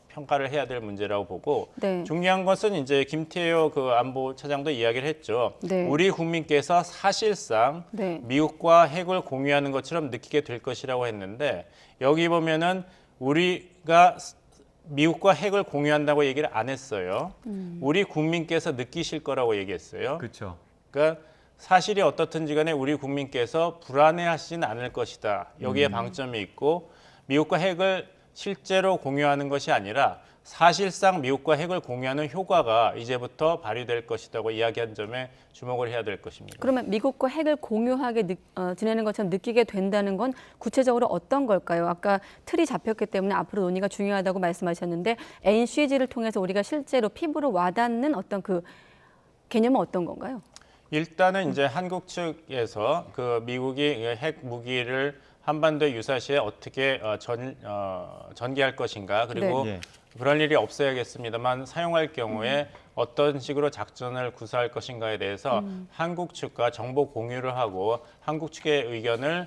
평가를 해야 될 문제라고 보고
네.
중요한 것은 이제 김태효 그 안보 차장도 이야기를 했죠.
네.
우리 국민께서 사실상
네.
미국과 핵을 공유하는 것처럼 느끼게 될 것이라고 했는데 여기 보면은 우리가 미국과 핵을 공유한다고 얘기를 안 했어요. 우리 국민께서 느끼실 거라고 얘기했어요.
그렇죠.
그러니까 사실이 어떻든지 간에 우리 국민께서 불안해하시진 않을 것이다. 여기에 방점이 있고 미국과 핵을 실제로 공유하는 것이 아니라 사실상 미국과 핵을 공유하는 효과가 이제부터 발휘될 것이라고 이야기한 점에 주목을 해야 될 것입니다.
그러면 미국과 핵을 공유하게 지내는 것처럼 느끼게 된다는 건 구체적으로 어떤 걸까요? 아까 틀이 잡혔기 때문에 앞으로 논의가 중요하다고 말씀하셨는데 NCG를 통해서 우리가 실제로 피부로 와닿는 어떤 그 개념은 어떤 건가요?
일단은 이제 한국 측에서 그 미국이 핵 무기를 한반도 유사시에 어떻게 전개할 것인가 그리고
네.
그럴 일이 없어야겠습니다만 사용할 경우에 어떤 식으로 작전을 구사할 것인가에 대해서 한국 측과 정보 공유를 하고 한국 측의 의견을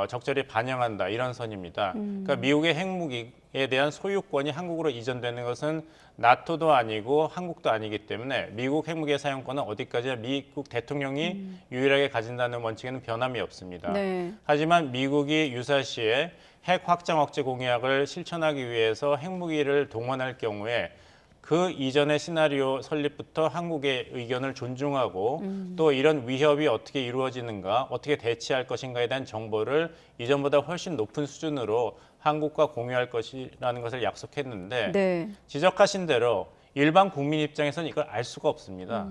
적절히 반영한다 이런 선입니다. 그러니까 미국의 핵무기에 대한 소유권이 한국으로 이전되는 것은 나토도 아니고 한국도 아니기 때문에 미국 핵무기의 사용권은 어디까지나 미국 대통령이 유일하게 가진다는 원칙에는 변함이 없습니다.
네.
하지만 미국이 유사시에 핵 확장 억제 공약을 실천하기 위해서 핵무기를 동원할 경우에 그 이전의 시나리오 설립부터 한국의 의견을 존중하고 또 이런 위협이 어떻게 이루어지는가, 어떻게 대치할 것인가에 대한 정보를 이전보다 훨씬 높은 수준으로 한국과 공유할 것이라는 것을 약속했는데
네.
지적하신 대로 일반 국민 입장에서는 이걸 알 수가 없습니다.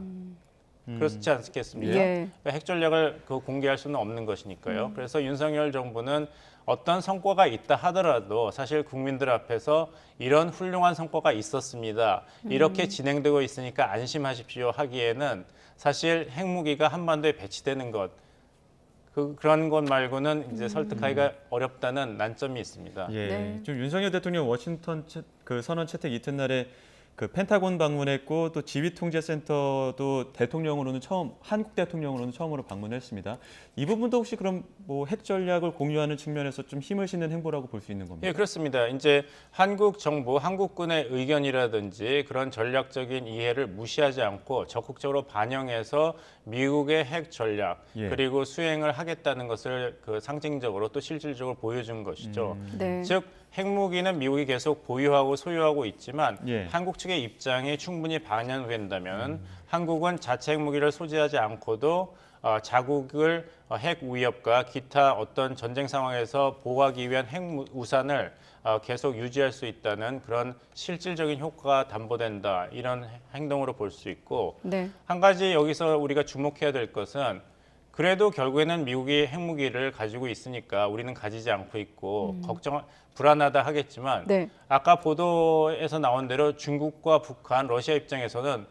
그렇지 않겠습니까?
예.
그러니까 핵 전략을 공개할 수는 없는 것이니까요. 그래서 윤석열 정부는 어떤 성과가 있다 하더라도 사실 국민들 앞에서 이런 훌륭한 성과가 있었습니다. 이렇게 진행되고 있으니까 안심하십시오 하기에는 사실 핵무기가 한반도에 배치되는 것 그런 것 말고는 이제 설득하기가 어렵다는 난점이 있습니다.
예.
네.
좀 윤석열 대통령 워싱턴 그 선언 채택 이튿날에 그 펜타곤 방문했고 또 지휘통제센터도 대통령으로는 한국 대통령으로는 처음으로 방문했습니다. 이 부분도 혹시 그럼 뭐 핵 전략을 공유하는 측면에서 좀 힘을 싣는 행보라고 볼 수 있는 겁니까?
예, 그렇습니다. 이제 한국 정부, 한국군의 의견이라든지 그런 전략적인 이해를 무시하지 않고 적극적으로 반영해서 미국의 핵 전략
예.
그리고 수행을 하겠다는 것을 그 상징적으로 또 실질적으로 보여준 것이죠.
네.
즉 핵무기는 미국이 계속 보유하고 소유하고 있지만
예.
한국 측의 입장이 충분히 반영된다면 한국은 자체 핵무기를 소지하지 않고도 자국을 핵 위협과 기타 어떤 전쟁 상황에서 보호하기 위한 핵 우산을 계속 유지할 수 있다는 그런 실질적인 효과가 담보된다 이런 행동으로 볼 수 있고
네.
한 가지 여기서 우리가 주목해야 될 것은 그래도 결국에는 미국이 핵무기를 가지고 있으니까 우리는 가지지 않고 있고 불안하다 하겠지만
네.
아까 보도에서 나온 대로 중국과 북한, 러시아 입장에서는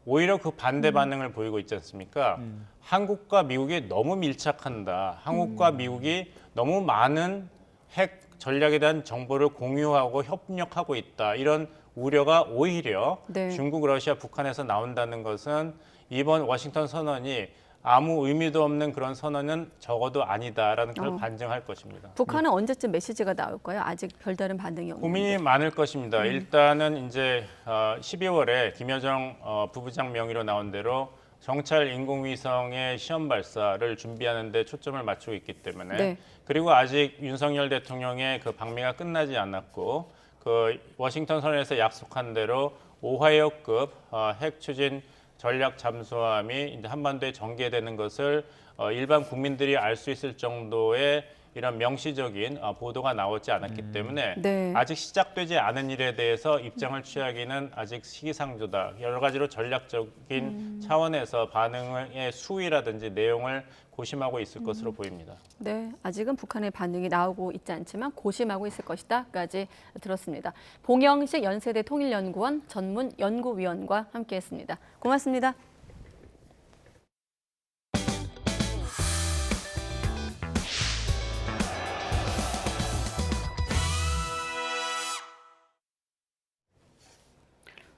오히려 그 반대 반응을 보이고 있지 않습니까? 한국과 미국이 너무 밀착한다. 한국과 미국이 너무 많은 핵 전략에 대한 정보를 공유하고 협력하고 있다. 이런 우려가 오히려
네.
중국, 러시아, 북한에서 나온다는 것은 이번 워싱턴 선언이 아무 의미도 없는 그런 선언은 적어도 아니다라는 걸 반증할 것입니다.
북한은 언제쯤 메시지가 나올까요? 아직 별다른 반응이 없는데.
고민이 많을 것입니다. 일단은 이제 12월에 김여정 부부장 명의로 나온 대로 정찰 인공위성의 시험 발사를 준비하는 데 초점을 맞추고 있기 때문에
네.
그리고 아직 윤석열 대통령의 그 방미가 끝나지 않았고 그 워싱턴 선언에서 약속한 대로 오하이오급 핵 추진 전략 잠수함이 이제 한반도에 전개되는 것을 일반 국민들이 알 수 있을 정도의 이런 명시적인 보도가 나오지 않았기 때문에
네.
아직 시작되지 않은 일에 대해서 입장을 취하기는 아직 시기상조다. 여러 가지로 전략적인 차원에서 반응의 수위라든지 내용을 고심하고 있을 것으로 보입니다.
네, 아직은 북한의 반응이 나오고 있지 않지만 고심하고 있을 것이다까지 들었습니다. 봉영식 연세대 통일연구원 전문 연구위원과 함께했습니다. 고맙습니다.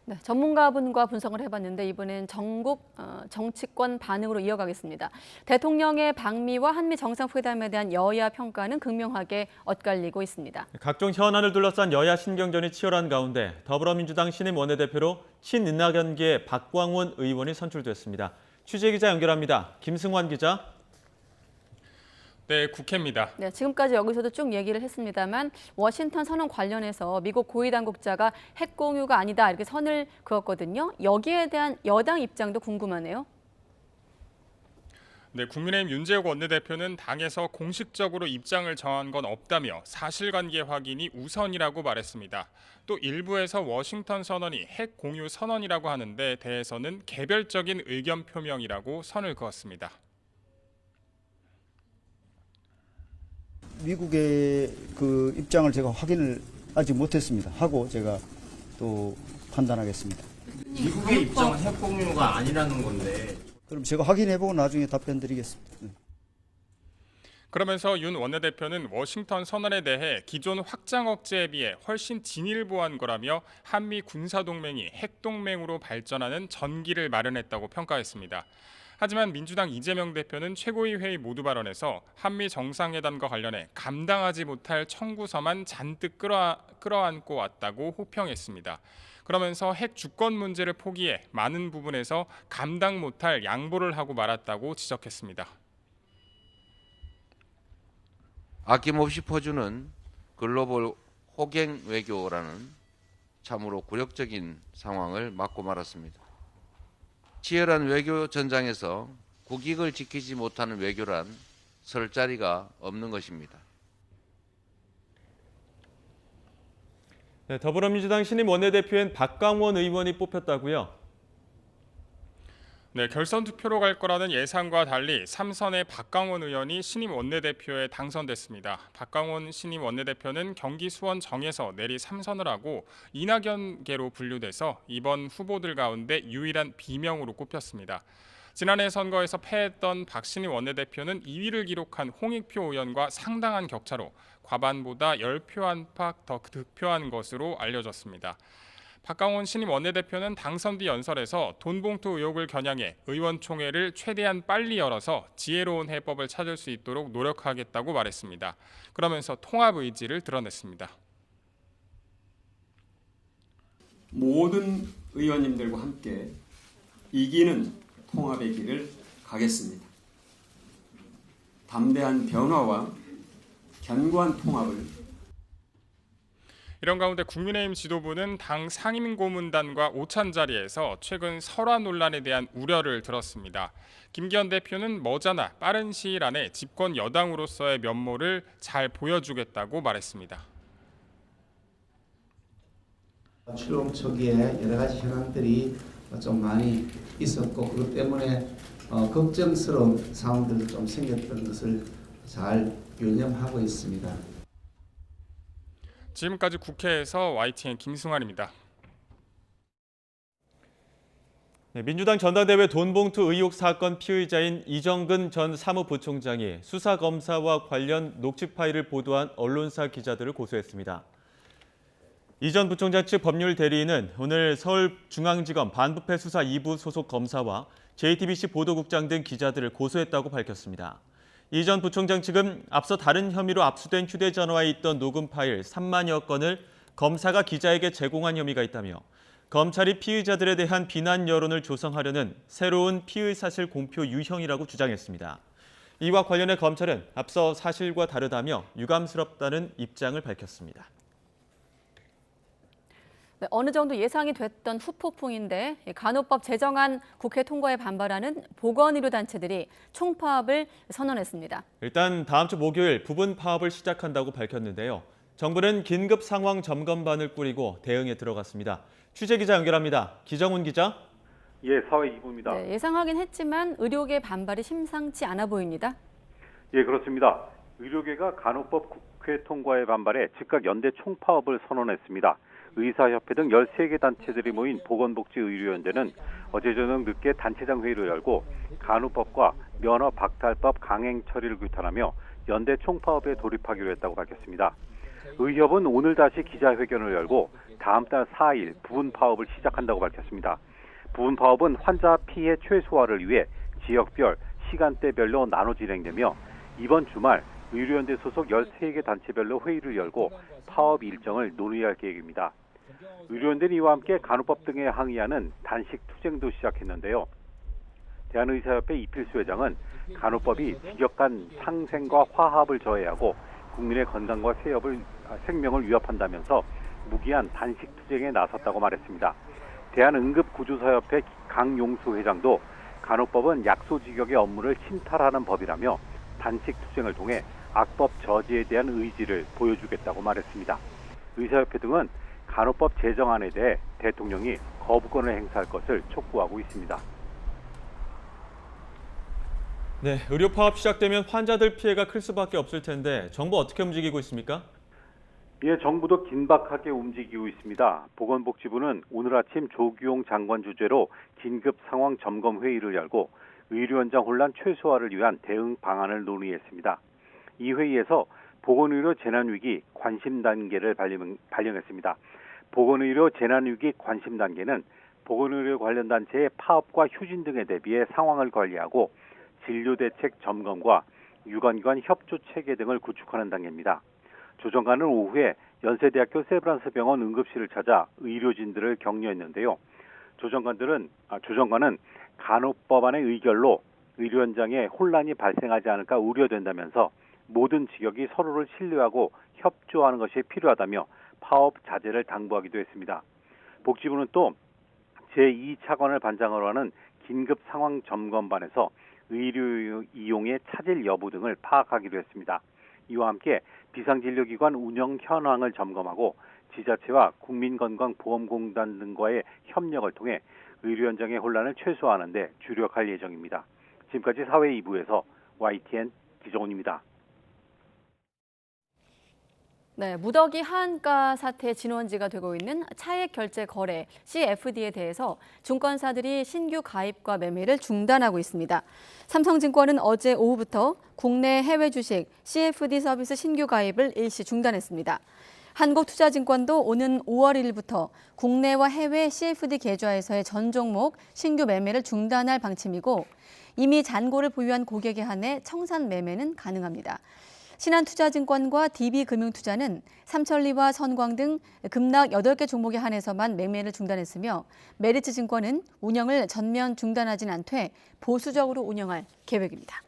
네, 전문가분과 분석을 해봤는데 이번엔 전국 정치권 반응으로 이어가겠습니다. 대통령의 방미와 한미 정상회담에 대한 여야 평가는 극명하게 엇갈리고 있습니다.
각종 현안을 둘러싼 여야 신경전이 치열한 가운데 더불어민주당 신임 원내대표로 친이낙연계의 박광원 의원이 선출됐습니다. 취재기자 연결합니다. 김승환 기자.
네, 국회입니다.
네, 지금까지 여기서도 쭉 얘기를 했습니다만 워싱턴 선언 관련해서 미국 고위 당국자가 핵 공유가 아니다 이렇게 선을 그었거든요. 여기에 대한 여당 입장도 궁금하네요.
네, 국민의힘 윤재욱 원내대표는 당에서 공식적으로 입장을 정한 건 없다며 사실관계 확인이 우선이라고 말했습니다. 또 일부에서 워싱턴 선언이 핵 공유 선언이라고 하는데 대해서는 개별적인 의견 표명이라고 선을 그었습니다.
미국의 그 입장을 제가 확인을 아직 못했습니다. 하고 제가 또 판단하겠습니다.
미국의 입장은 핵 공유가 아니라는 건데.
그럼 제가 확인해보고 나중에 답변 드리겠습니다. 네.
그러면서 윤 원내대표는 워싱턴 선언에 대해 기존 확장 억제에 비해 훨씬 진일보한 거라며 한미 군사동맹이 핵동맹으로 발전하는 전기를 마련했다고 평가했습니다. 하지만 민주당 이재명 대표는 최고위 회의 모두 발언에서 한미 정상회담과 관련해 감당하지 못할 청구서만 잔뜩 끌어안고 왔다고 호평했습니다. 그러면서 핵 주권 문제를 포기해 많은 부분에서 감당 못할 양보를 하고 말았다고 지적했습니다.
아낌없이 퍼주는 글로벌 호갱 외교라는 참으로 굴욕적인 상황을 맞고 말았습니다. 치열한 외교 전장에서 국익을 지키지 못하는 외교란 설 자리가 없는 것입니다.
네, 더불어민주당 신임 원내대표엔 박강원 의원이 뽑혔다고요?
네, 결선 투표로 갈 거라는 예상과 달리 3선의 박강원 의원이 신임 원내대표에 당선됐습니다. 박강원 신임 원내대표는 경기 수원 정에서 내리 3선을 하고 이낙연계로 분류돼서 이번 후보들 가운데 유일한 비명으로 꼽혔습니다. 지난해 선거에서 패했던 박 신임 원내대표는 2위를 기록한 홍익표 의원과 상당한 격차로 과반보다 10표 안팎 더 득표한 것으로 알려졌습니다. 박강원 신임 원내대표는 당선 뒤 연설에서 돈봉투 의혹을 겨냥해 의원총회를 최대한 빨리 열어서 지혜로운 해법을 찾을 수 있도록 노력하겠다고 말했습니다. 그러면서 통합 의지를 드러냈습니다.
모든 의원님들과 함께 이기는 통합의 길을 가겠습니다. 담대한 변화와 견고한 통합을
이런 가운데 국민의힘 지도부는 당 상임고문단과 오찬 자리에서 최근 설화 논란에 대한 우려를 들었습니다. 김기현 대표는 머지않아 빠른 시일 안에 집권 여당으로서의 면모를 잘 보여주겠다고 말했습니다.
출범 초기에 여러 가지 현안들이 좀 많이 있었고 그것 때문에 걱정스러운 상황들도 좀 생겼던 것을 잘 유념하고 있습니다.
지금까지 국회에서 YTN 김승환입니다.
네, 민주당 전당대회 돈봉투 의혹 사건 피의자인 이정근 전 사무부총장이 수사검사와 관련 녹취 파일을 보도한 언론사 기자들을 고소했습니다. 이 전 부총장 측 법률 대리인은 오늘 서울중앙지검 반부패 수사 2부 소속 검사와 JTBC 보도국장 등 기자들을 고소했다고 밝혔습니다. 이 전 부총장 측은 앞서 다른 혐의로 압수된 휴대전화에 있던 녹음 파일 3만여 건을 검사가 기자에게 제공한 혐의가 있다며 검찰이 피의자들에 대한 비난 여론을 조성하려는 새로운 피의사실 공표 유형이라고 주장했습니다. 이와 관련해 검찰은 앞서 사실과 다르다며 유감스럽다는 입장을 밝혔습니다.
네, 어느 정도 예상이 됐던 후폭풍인데 간호법 제정안 국회 통과에 반발하는 보건의료 단체들이 총파업을 선언했습니다.
일단 다음 주 목요일 부분 파업을 시작한다고 밝혔는데요. 정부는 긴급 상황 점검반을 꾸리고 대응에 들어갔습니다. 취재기자 연결합니다. 기정훈 기자.
예, 사회 2부입니다.
네, 예상하긴 했지만 의료계 반발이 심상치 않아 보입니다.
예, 그렇습니다. 의료계가 간호법 국회 통과에 반발해 즉각 연대 총파업을 선언했습니다. 의사협회 등 13개 단체들이 모인 보건복지의료연대는 어제 저녁 늦게 단체장 회의를 열고 간호법과 면허박탈법 강행 처리를 규탄하며 연대 총파업에 돌입하기로 했다고 밝혔습니다. 의협은 오늘 다시 기자회견을 열고 다음 달 4일 부분 파업을 시작한다고 밝혔습니다. 부분 파업은 환자 피해 최소화를 위해 지역별, 시간대별로 나눠 진행되며 이번 주말 의료연대 소속 13개 단체별로 회의를 열고 파업 일정을 논의할 계획입니다. 의료연대는 이와 함께 간호법 등에 항의하는 단식 투쟁도 시작했는데요. 대한의사협회 이필수 회장은 간호법이 지역 간 상생과 화합을 저해하고 국민의 건강과 생명을 위협한다면서 무기한 단식 투쟁에 나섰다고 말했습니다. 대한응급구조사협회 강용수 회장도 간호법은 약소직역의 업무를 침탈하는 법이라며 단식 투쟁을 통해 악법 저지에 대한 의지를 보여주겠다고 말했습니다. 의사협회 등은 간호법 제정안에 대해 대통령이 거부권을 행사할 것을 촉구하고 있습니다.
네, 의료 파업 시작되면 환자들 피해가 클 수밖에 없을 텐데 정부 어떻게 움직이고 있습니까?
예, 정부도 긴박하게 움직이고 있습니다. 보건복지부는 오늘 아침 조규용 장관 주재로 긴급 상황 점검 회의를 열고 의료 현장 혼란 최소화를 위한 대응 방안을 논의했습니다. 이 회의에서 보건의료 재난위기 관심 단계를 발령했습니다. 보건의료 재난위기 관심 단계는 보건의료 관련 단체의 파업과 휴진 등에 대비해 상황을 관리하고 진료대책 점검과 유관기관 협조 체계 등을 구축하는 단계입니다. 조 장관은 오후에 연세대학교 세브란스 병원 응급실을 찾아 의료진들을 격려했는데요. 조 장관은 간호법안의 의결로 의료 현장에 혼란이 발생하지 않을까 우려된다면서 모든 직역이 서로를 신뢰하고 협조하는 것이 필요하다며 파업 자제를 당부하기도 했습니다. 복지부는 또 제2차관을 반장으로 하는 긴급 상황 점검반에서 의료 이용의 차질 여부 등을 파악하기로 했습니다. 이와 함께 비상진료기관 운영 현황을 점검하고 지자체와 국민건강보험공단 등과의 협력을 통해 의료 현장의 혼란을 최소화하는 데 주력할 예정입니다. 지금까지 사회 2부에서 YTN 기정훈입니다.
네, 무더기 하한가 사태 진원지가 되고 있는 차액 결제 거래 CFD에 대해서 증권사들이 신규 가입과 매매를 중단하고 있습니다. 삼성증권은 어제 오후부터 국내 해외 주식 CFD 서비스 신규 가입을 일시 중단했습니다. 한국투자증권도 오는 5월 1일부터 국내와 해외 CFD 계좌에서의 전 종목 신규 매매를 중단할 방침이고 이미 잔고를 보유한 고객에 한해 청산 매매는 가능합니다. 신한투자증권과 DB금융투자는 삼천리와 선광 등 급락 8개 종목에 한해서만 매매를 중단했으며 메리츠증권은 운영을 전면 중단하진 않되 보수적으로 운영할 계획입니다.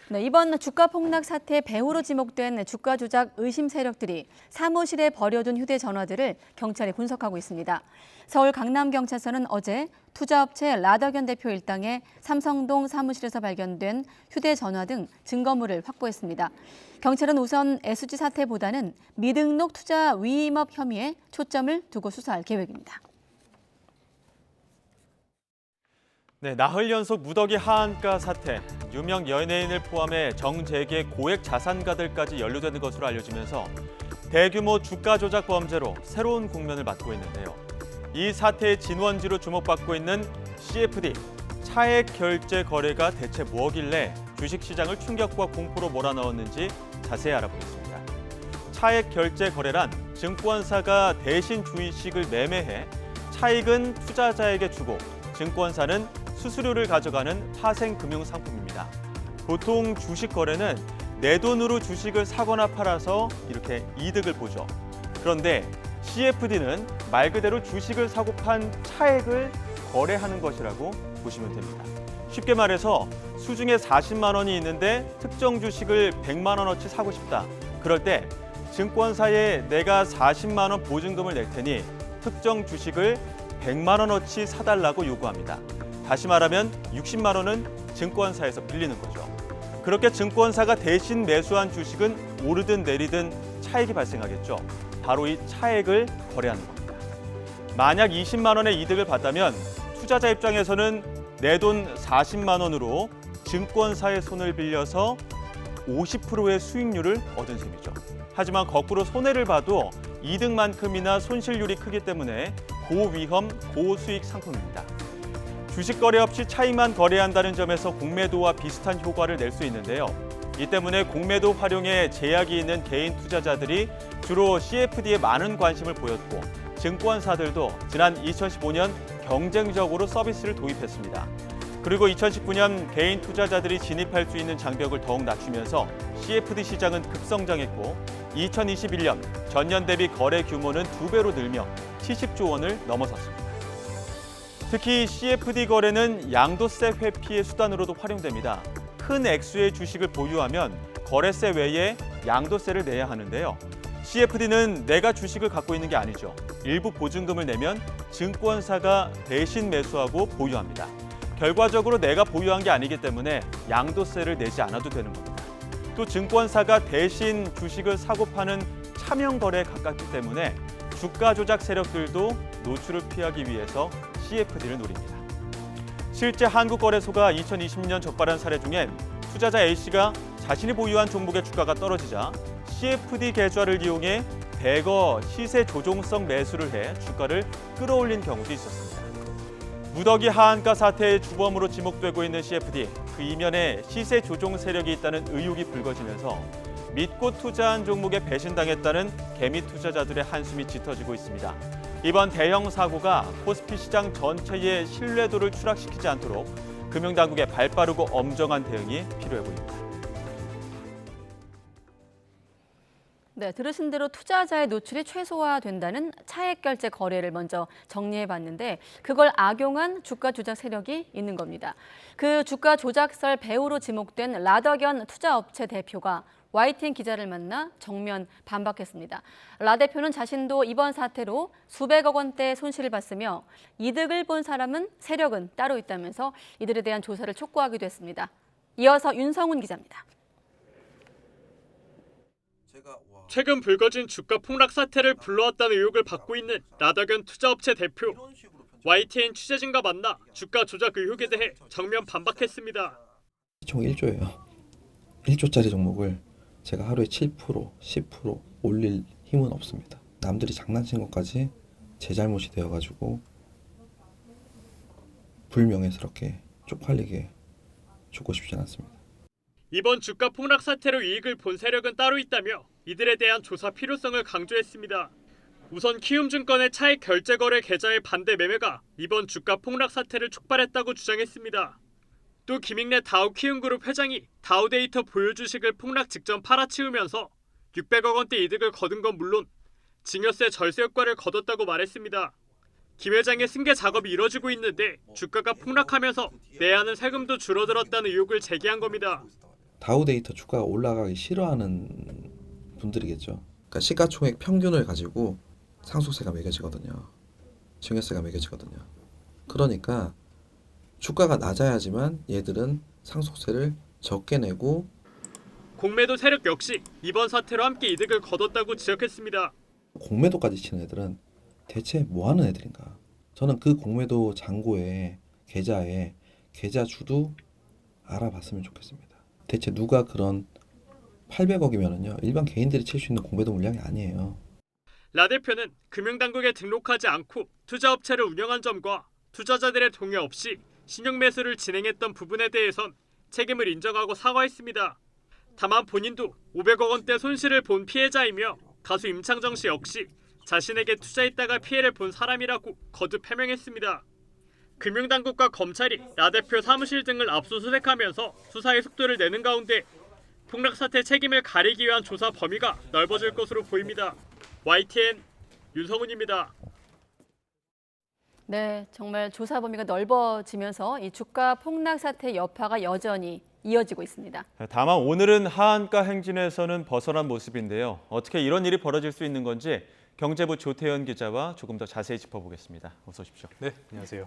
네, 이번 주가 폭락 사태의 배후로 지목된 주가 조작 의심 세력들이 사무실에 버려둔 휴대전화들을 경찰이 분석하고 있습니다. 서울 강남경찰서는 어제 투자업체 라더견 대표 일당의 삼성동 사무실에서 발견된 휴대전화 등 증거물을 확보했습니다. 경찰은 우선 SG 사태보다는 미등록 투자 위임업 혐의에 초점을 두고 수사할 계획입니다.
네, 나흘 연속 무더기 하한가 사태, 유명 연예인을 포함해 정재계 고액 자산가들까지 연루되는 것으로 알려지면서 대규모 주가 조작 범죄로 새로운 국면을 맞고 있는데요. 이 사태의 진원지로 주목받고 있는 CFD, 차액 결제 거래가 대체 뭐길래 주식시장을 충격과 공포로 몰아넣었는지 자세히 알아보겠습니다. 차액 결제 거래란 증권사가 대신 주식을 매매해 차익은 투자자에게 주고 증권사는 수수료를 가져가는 파생금융 상품입니다. 보통 주식 거래는 내 돈으로 주식을 사거나 팔아서 이렇게 이득을 보죠. 그런데 CFD는 말 그대로 주식을 사고 판 차액을 거래하는 것이라고 보시면 됩니다. 쉽게 말해서 수중에 40만 원이 있는데 특정 주식을 100만 원어치 사고 싶다. 그럴 때 증권사에 내가 40만 원 보증금을 낼 테니 특정 주식을 100만 원어치 사달라고 요구합니다. 다시 말하면 60만 원은 증권사에서 빌리는 거죠. 그렇게 증권사가 대신 매수한 주식은 오르든 내리든 차익이 발생하겠죠. 바로 이 차액을 거래하는 겁니다. 만약 20만 원의 이득을 봤다면 투자자 입장에서는 내 돈 40만 원으로 증권사의 손을 빌려서 50%의 수익률을 얻은 셈이죠. 하지만 거꾸로 손해를 봐도 이득만큼이나 손실률이 크기 때문에 고위험, 고수익 상품입니다. 주식 거래 없이 차익만 거래한다는 점에서 공매도와 비슷한 효과를 낼 수 있는데요. 이 때문에 공매도 활용에 제약이 있는 개인 투자자들이 주로 CFD에 많은 관심을 보였고 증권사들도 지난 2015년 경쟁적으로 서비스를 도입했습니다. 그리고 2019년 개인 투자자들이 진입할 수 있는 장벽을 더욱 낮추면서 CFD 시장은 급성장했고 2021년 전년 대비 거래 규모는 2배로 늘며 70조 원을 넘어섰습니다. 특히 CFD 거래는 양도세 회피의 수단으로도 활용됩니다. 큰 액수의 주식을 보유하면 거래세 외에 양도세를 내야 하는데요. CFD는 내가 주식을 갖고 있는 게 아니죠. 일부 보증금을 내면 증권사가 대신 매수하고 보유합니다. 결과적으로 내가 보유한 게 아니기 때문에 양도세를 내지 않아도 되는 겁니다. 또 증권사가 대신 주식을 사고 파는 차명 거래에 가깝기 때문에 주가 조작 세력들도 노출을 피하기 위해서 CFD를 노립니다. 실제 한국거래소가 2020년 적발한 사례 중엔 투자자 A씨가 자신이 보유한 종목의 주가가 떨어지자 CFD 계좌를 이용해 대거 시세 조종성 매수를 해 주가를 끌어올린 경우도 있었습니다. 무더기 하한가 사태의 주범으로 지목되고 있는 CFD, 그 이면에 시세 조종 세력이 있다는 의혹이 불거지면서 믿고 투자한 종목에 배신당했다는 개미 투자자들의 한숨이 짙어지고 있습니다. 이번 대형 사고가 코스피 시장 전체의 신뢰도를 추락시키지 않도록 금융당국의 발빠르고 엄정한 대응이 필요해 보입니다.
네, 들으신 대로 투자자의 노출이 최소화된다는 차액 결제 거래를 먼저 정리해봤는데 그걸 악용한 주가 조작 세력이 있는 겁니다. 그 주가 조작설 배우로 지목된 라더견 투자업체 대표가 YTN 기자를 만나 정면 반박했습니다. 라 대표는 자신도 이번 사태로 수백억 원대 손실을 봤으며 이득을 본 사람은 세력은 따로 있다면서 이들에 대한 조사를 촉구하기도 했습니다. 이어서 윤성훈 기자입니다.
최근 불거진 주가 폭락 사태를 불러왔다는 의혹을 받고 있는 라더견 투자업체 대표. YTN 취재진과 만나 주가 조작 의혹에 대해 정면 반박했습니다.
총 1조예요. 1조짜리 종목을 제가 하루에 7%, 10% 올릴 힘은 없습니다. 남들이 장난친 것까지 제 잘못이 되어가지고 불명예스럽게 쪽팔리게 죽고 싶지 않습니다.
이번 주가 폭락 사태로 이익을 본 세력은 따로 있다며 이들에 대한 조사 필요성을 강조했습니다. 우선 키움증권의 차익 결제 거래 계좌의 반대 매매가 이번 주가 폭락 사태를 촉발했다고 주장했습니다. 또 김익래 다우키움그룹 회장이 다우데이터 보유 주식을 폭락 직전 팔아치우면서 600억 원대 이득을 거둔 건 물론 증여세 절세 효과를 거뒀다고 말했습니다. 김 회장의 승계 작업이 이뤄지고 있는데 주가가 폭락하면서 내야 하는 세금도 줄어들었다는 의혹을 제기한 겁니다.
다우데이터 주가가 올라가기 싫어하는 분들이겠죠. 그러니까 시가총액 평균을 가지고 상속세가 매겨지거든요. 증여세가 매겨지거든요. 그러니까 주가가 낮아야지만 얘들은 상속세를 적게 내고
공매도 세력 역시 이번 사태로 함께 이득을 거뒀다고 지적했습니다.
공매도까지 치는 애들은 대체 뭐 하는 애들인가? 저는 그 공매도 잔고에 계좌에 계좌주도 알아봤으면 좋겠습니다. 대체 누가 그런 800억이면은요 일반 개인들이 칠 수 있는 공매도 물량이 아니에요.
라 대표는 금융당국에 등록하지 않고 투자업체를 운영한 점과 투자자들의 동의 없이 신용 매수를 진행했던 부분에 대해선 책임을 인정하고 사과했습니다. 다만 본인도 500억 원대 손실을 본 피해자이며 가수 임창정 씨 역시 자신에게 투자했다가 피해를 본 사람이라고 거듭 해명했습니다. 금융당국과 검찰이 라 대표 사무실 등을 압수수색하면서 수사의 속도를 내는 가운데 폭락 사태 책임을 가리기 위한 조사 범위가 넓어질 것으로 보입니다. YTN 윤성훈입니다.
네, 정말 조사 범위가 넓어지면서 이 주가 폭락 사태 여파가 여전히 이어지고 있습니다.
다만 오늘은 하한가 행진에서는 벗어난 모습인데요. 어떻게 이런 일이 벌어질 수 있는 건지 경제부 조태현 기자와 조금 더 자세히 짚어보겠습니다. 어서 오십시오.
네, 안녕하세요.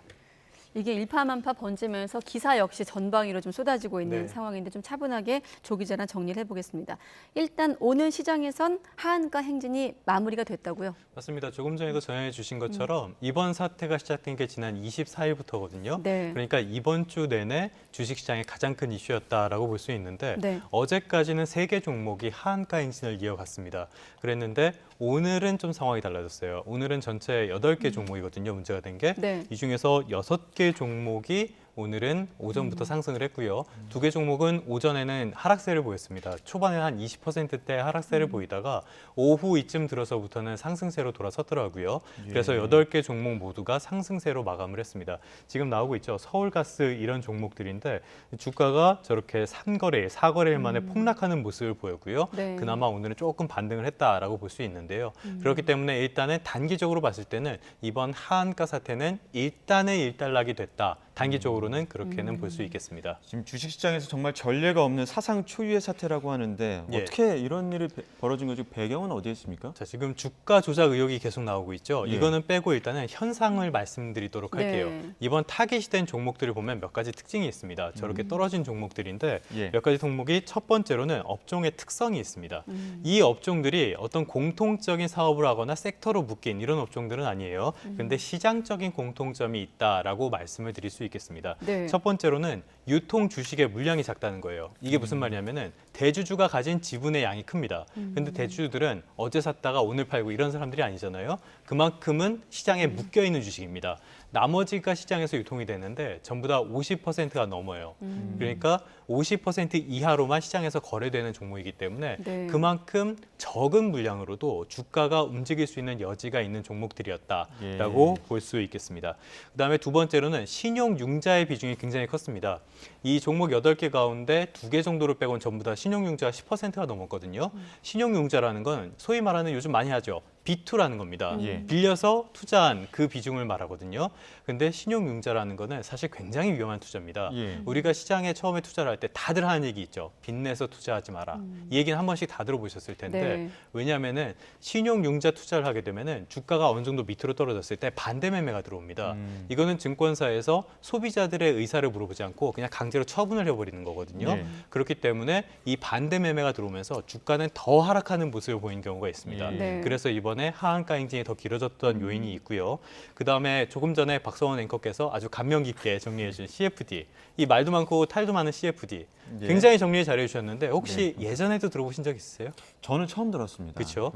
이게 일파만파 번지면서 기사 역시 전방위로 좀 쏟아지고 있는
네.
상황인데 좀 차분하게 조 기자랑 정리를 해보겠습니다. 일단 오늘 시장에선 하한가 행진이 마무리가 됐다고요?
맞습니다. 조금 전에도 전해 주신 것처럼 이번 사태가 시작된 게 지난 24일부터거든요.
네.
그러니까 이번 주 내내 주식시장의 가장 큰 이슈였다라고 볼 수 있는데
네.
어제까지는 3개 종목이 하한가 행진을 이어갔습니다. 그랬는데 오늘은 좀 상황이 달라졌어요. 오늘은 전체 8개 종목이거든요. 문제가 된 게.
네.
이 중에서 6개 종목이 오늘은 오전부터 상승을 했고요. 두 개 종목은 오전에는 하락세를 보였습니다. 초반에 한 20%대 하락세를 보이다가 오후 이쯤 들어서부터는 상승세로 돌아섰더라고요. 그래서 8개 종목 모두가 상승세로 마감을 했습니다. 지금 나오고 있죠. 서울가스 이런 종목들인데 주가가 저렇게 3거래일, 4거래일 만에 폭락하는 모습을 보였고요.
네.
그나마 오늘은 조금 반등을 했다라고 볼 수 있는데요. 그렇기 때문에 일단은 단기적으로 봤을 때는 이번 하한가 사태는 일단의 일단락이 됐다. 단기적으로는 그렇게는 볼 수 있겠습니다.
지금 주식시장에서 정말 전례가 없는 사상 초유의 사태라고 하는데
예.
어떻게 이런 일이 벌어진 거죠? 배경은 어디에 있습니까?
자, 지금 주가 조작 의혹이 계속 나오고 있죠.
예.
이거는 빼고 일단은 현상을 말씀드리도록 할게요.
네.
이번 타깃이 된 종목들을 보면 몇 가지 특징이 있습니다. 저렇게 떨어진 종목들인데
예.
몇 가지 종목이 첫 번째로는 업종의 특성이 있습니다. 이 업종들이 어떤 공통적인 사업을 하거나 섹터로 묶인 이런 업종들은 아니에요. 그런데 시장적인 공통점이 있다라고 말씀을 드릴 수 있겠습니다.
네.
첫 번째로는 유통 주식의 물량이 작다는 거예요. 이게 무슨 말이냐면은 대주주가 가진 지분의 양이 큽니다. 근데 대주주들은 어제 샀다가 오늘 팔고 이런 사람들이 아니잖아요. 그만큼은 시장에 묶여 있는 주식입니다. 나머지가 시장에서 유통이 되는데 전부 다 50%가 넘어요. 그러니까 50% 이하로만 시장에서 거래되는 종목이기 때문에
네.
그만큼 적은 물량으로도 주가가 움직일 수 있는 여지가 있는 종목들이었다라고 볼 수 있겠습니다. 그다음에 두 번째로는 신용융자의 비중이 굉장히 컸습니다. 이 종목 8개 가운데 2개 정도를 빼곤 전부 다 신용융자가 10%가 넘었거든요. 신용융자라는 건 소위 말하는 요즘 많이 하죠. B2라는 겁니다. 빌려서 투자한 그 비중을 말하거든요. 근데 신용융자라는 거는 사실 굉장히 위험한 투자입니다. 우리가 시장에 처음에 투자를 할 때 다들 하는 얘기 있죠. 빚내서 투자하지 마라. 이 얘기는 한 번씩 다 들어보셨을 텐데
네.
왜냐하면은 신용융자 투자를 하게 되면은 주가가 어느 정도 밑으로 떨어졌을 때 반대 매매가 들어옵니다. 이거는 증권사에서 소비자들의 의사를 물어보지 않고 그냥 강제로 처분을 해버리는 거거든요. 그렇기 때문에 이 반대 매매가 들어오면서 주가는 더 하락하는 모습을 보이는 경우가 있습니다.
네.
그래서 이번에 하한가 행진이 더 길어졌던 요인이 있고요. 그다음에 조금 전에 박성원 앵커께서 아주 감명 깊게 정리해 준 CFD. 이 말도 많고 탈도 많은 CFD. 굉장히 정리 잘해 주셨는데 혹시 예전에도 들어보신 적 있으세요?
저는 처음 들었습니다.
그렇죠.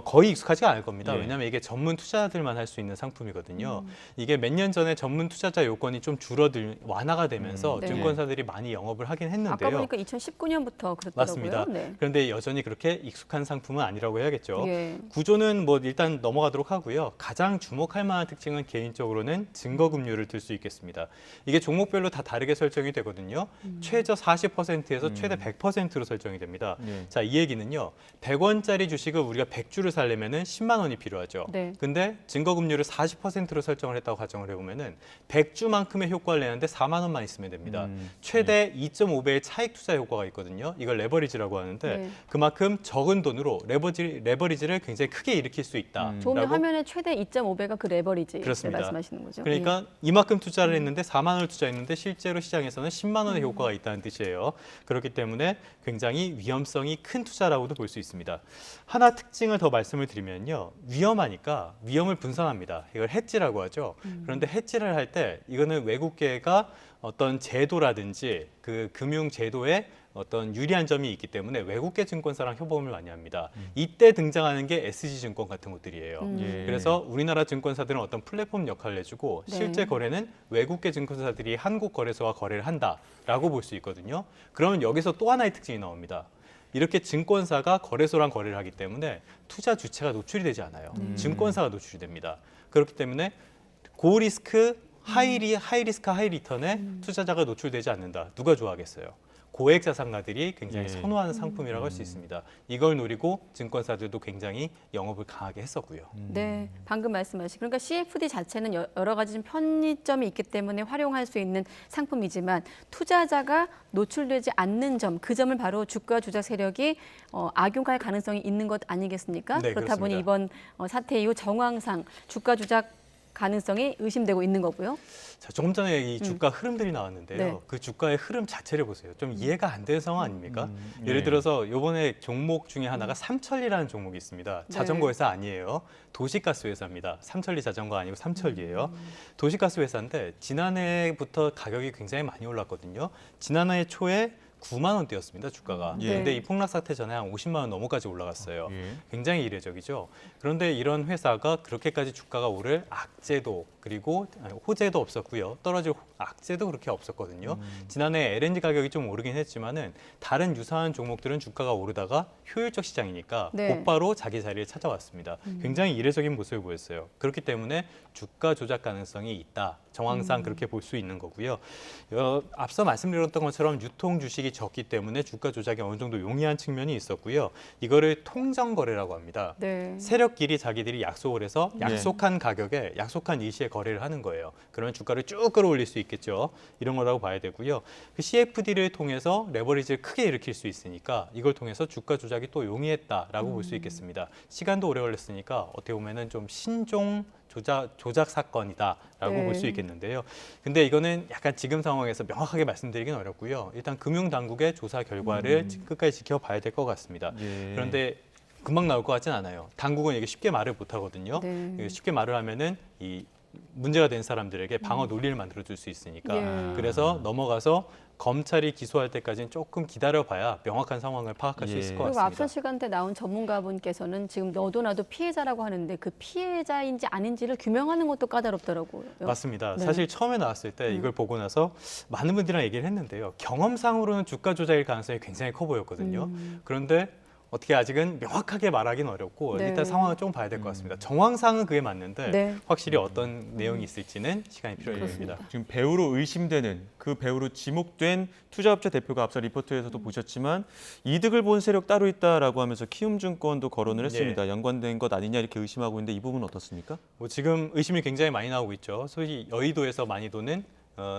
거의 익숙하지가 않을 겁니다.
예.
왜냐하면 이게 전문 투자자들만 할 수 있는 상품이거든요. 이게 몇 년 전에 전문 투자자 요건이 좀 완화가 되면서
네.
증권사들이 많이 영업을 하긴 했는데요.
아까 보니까 2019년부터 그렇더라고요.
맞습니다.
네.
그런데 여전히 그렇게 익숙한 상품은 아니라고 해야겠죠.
예.
구조는 뭐 일단 넘어가도록 하고요. 가장 주목할 만한 특징은 개인적으로는 증거금융을 들 수 있겠습니다. 이게 종목별로 다 다르게 설정이 되거든요. 최저 40%에서 최대 100%로 설정이 됩니다. 자, 이 얘기는요. 100원짜리 주식을 우리가 100주를 사려면은 10만 원이 필요하죠.
네.
근데 증거금융을 40%로 설정을 했다고 가정을 해보면은 100주만큼의 효과를 내는데 4만 원만 있으면 됩니다. 최대 2.5배의 차익 투자 효과가 있거든요. 이걸 레버리지라고 하는데
네.
그만큼 적은 돈으로 레버리지를 굉장히 크게 일으킬 수 있다.
조명 화면에 최대 2.5배가 그 레버리지
그렇습니다.
말씀하시는 거죠.
그러니까 이만큼 투자를 했는데 4만 원을 투자했는데 실제로 시장에서는 10만 원의 효과가 있다는 뜻이에요. 그렇기 때문에 굉장히 위험성이 큰 투자라고도 볼 수 있습니다. 하나 특징을 더 말씀을 드리면요. 위험하니까 위험을 분산합니다. 이걸 해지라고 하죠. 그런데 해지를 할 때 이거는 외국계가 어떤 제도라든지 그 금융 제도에 어떤 유리한 점이 있기 때문에 외국계 증권사랑 협업을 많이 합니다. 이때 등장하는 게 SG증권 같은 것들이에요. 그래서 우리나라 증권사들은 어떤 플랫폼 역할을 해주고
네.
실제 거래는 외국계 증권사들이 한국 거래소와 거래를 한다라고 볼 수 있거든요. 그러면 여기서 또 하나의 특징이 나옵니다. 이렇게 증권사가 거래소랑 거래를 하기 때문에 투자 주체가 노출이 되지 않아요. 증권사가 노출이 됩니다. 그렇기 때문에 고리스크, 하이리스크, 하이리턴에 투자자가 노출되지 않는다. 누가 좋아하겠어요? 고액 자산가들이 굉장히 선호하는 상품이라고 할 수 있습니다. 이걸 노리고 증권사들도 굉장히 영업을 강하게 했었고요.
네, 방금 말씀하신 그러니까 CFD 자체는 여러 가지 좀 편의점이 있기 때문에 활용할 수 있는 상품이지만 투자자가 노출되지 않는 점, 그 점을 바로 주가 조작 세력이 악용할 가능성이 있는 것 아니겠습니까?
네,
그렇다 보니
그렇습니다.
이번 사태 이후 정황상 주가 조작 가능성이 의심되고 있는 거고요.
자, 조금 전에 이 주가 흐름들이 나왔는데요.
네.
그 주가의 흐름 자체를 보세요. 좀 이해가 안 되는 상황 아닙니까? 예를 들어서 이번에 종목 중에 하나가 삼천리라는 종목이 있습니다. 자전거 회사 아니에요. 도시가스 회사입니다. 삼천리 자전거 아니고 삼천리예요. 도시가스 회사인데 지난해부터 가격이 굉장히 많이 올랐거든요. 지난해 초에 9만 원대였습니다, 주가가.
예.
그런데 이 폭락 사태 전에 한 50만 원 넘어까지 올라갔어요.
예.
굉장히 이례적이죠. 그런데 이런 회사가 그렇게까지 주가가 오를 악재도 그리고 호재도 없었고요. 떨어질 악재도 그렇게 없었거든요. 지난해 LNG 가격이 좀 오르긴 했지만은 다른 유사한 종목들은 주가가 오르다가 효율적 시장이니까
네.
곧바로 자기 자리에 찾아왔습니다. 굉장히 이례적인 모습을 보였어요. 그렇기 때문에 주가 조작 가능성이 있다. 정황상 그렇게 볼 수 있는 거고요. 앞서 말씀드렸던 것처럼 유통 주식이 적기 때문에 주가 조작이 어느 정도 용이한 측면이 있었고요. 이거를 통정 거래라고 합니다.
네.
세력끼리 자기들이 약속을 해서 약속한 가격에 약속한 일시에 거래를 하는 거예요. 그러면 주가를 쭉 끌어올릴 수 있겠죠. 이런 거라고 봐야 되고요. 그 CFD를 통해서 레버리지를 크게 일으킬 수 있으니까 이걸 통해서 주가 조작이 또 용이했다라고 볼 수 있겠습니다. 시간도 오래 걸렸으니까 어떻게 보면은 좀 신종 조작 사건이다라고
네.
볼 수 있겠는데요. 근데 이거는 약간 지금 상황에서 명확하게 말씀드리긴 어렵고요. 일단 금융당국의 조사 결과를 끝까지 지켜봐야 될 것 같습니다.
예.
그런데 금방 나올 것 같진 않아요. 당국은 이게 쉽게 말을 못 하거든요.
네.
쉽게 말을 하면은 이 문제가 된 사람들에게 방어 논리를 만들어줄 수 있으니까
예.
그래서 넘어가서 검찰이 기소할 때까지는 조금 기다려봐야 명확한 상황을 파악할 수
예.
있을 것
그리고
같습니다.
앞선 시간대 나온 전문가분께서는 지금 너도 나도 피해자라고 하는데 그 피해자인지 아닌지를 규명하는 것도 까다롭더라고요.
맞습니다.
네.
사실 처음에 나왔을 때 이걸 보고 나서 많은 분들이랑 얘기를 했는데요. 경험상으로는 주가 조작일 가능성이 굉장히 커 보였거든요. 그런데 어떻게 아직은 명확하게 말하기는 어렵고
네.
일단 상황을 좀 봐야 될 것 같습니다. 정황상은 그게 맞는데
네.
확실히 어떤 내용이 있을지는 시간이 필요합니다.
지금 배우로 의심되는 그 배우로 지목된 투자업체 대표가 앞서 리포트에서도 보셨지만 이득을 본 세력 따로 있다라고 하면서 키움증권도 거론을 했습니다. 연관된 것 아니냐 이렇게 의심하고 있는데 이 부분은 어떻습니까?
뭐 지금 의심이 굉장히 많이 나오고 있죠. 소위 여의도에서 많이 도는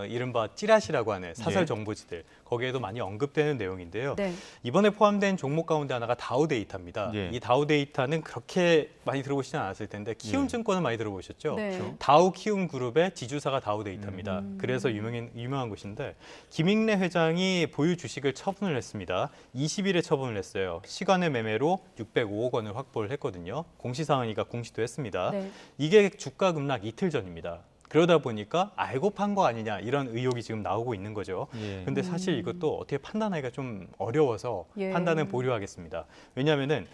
이른바 찌라시라고 하는 사설 정보지들 거기에도 많이 언급되는 내용인데요.
네.
이번에 포함된 종목 가운데 하나가 다우데이터입니다.
예.
이 다우데이터는 그렇게 많이 들어보시지 않았을 텐데 키움증권은 많이 들어보셨죠?
네.
그렇죠? 다우 키움그룹의 지주사가 다우데이터입니다. 그래서 유명한 곳인데 김익래 회장이 보유 주식을 처분을 했습니다. 20일에 처분을 했어요. 시간의 매매로 605억 원을 확보를 했거든요. 공시상한위가 공시도 했습니다.
네.
이게 주가 급락 이틀 전입니다. 그러다 보니까 알고 판 거 아니냐 이런 의혹이 지금 나오고 있는 거죠. 그런데 사실 이것도 어떻게 판단하기가 좀 어려워서
예.
판단은 보류하겠습니다. 왜냐하면은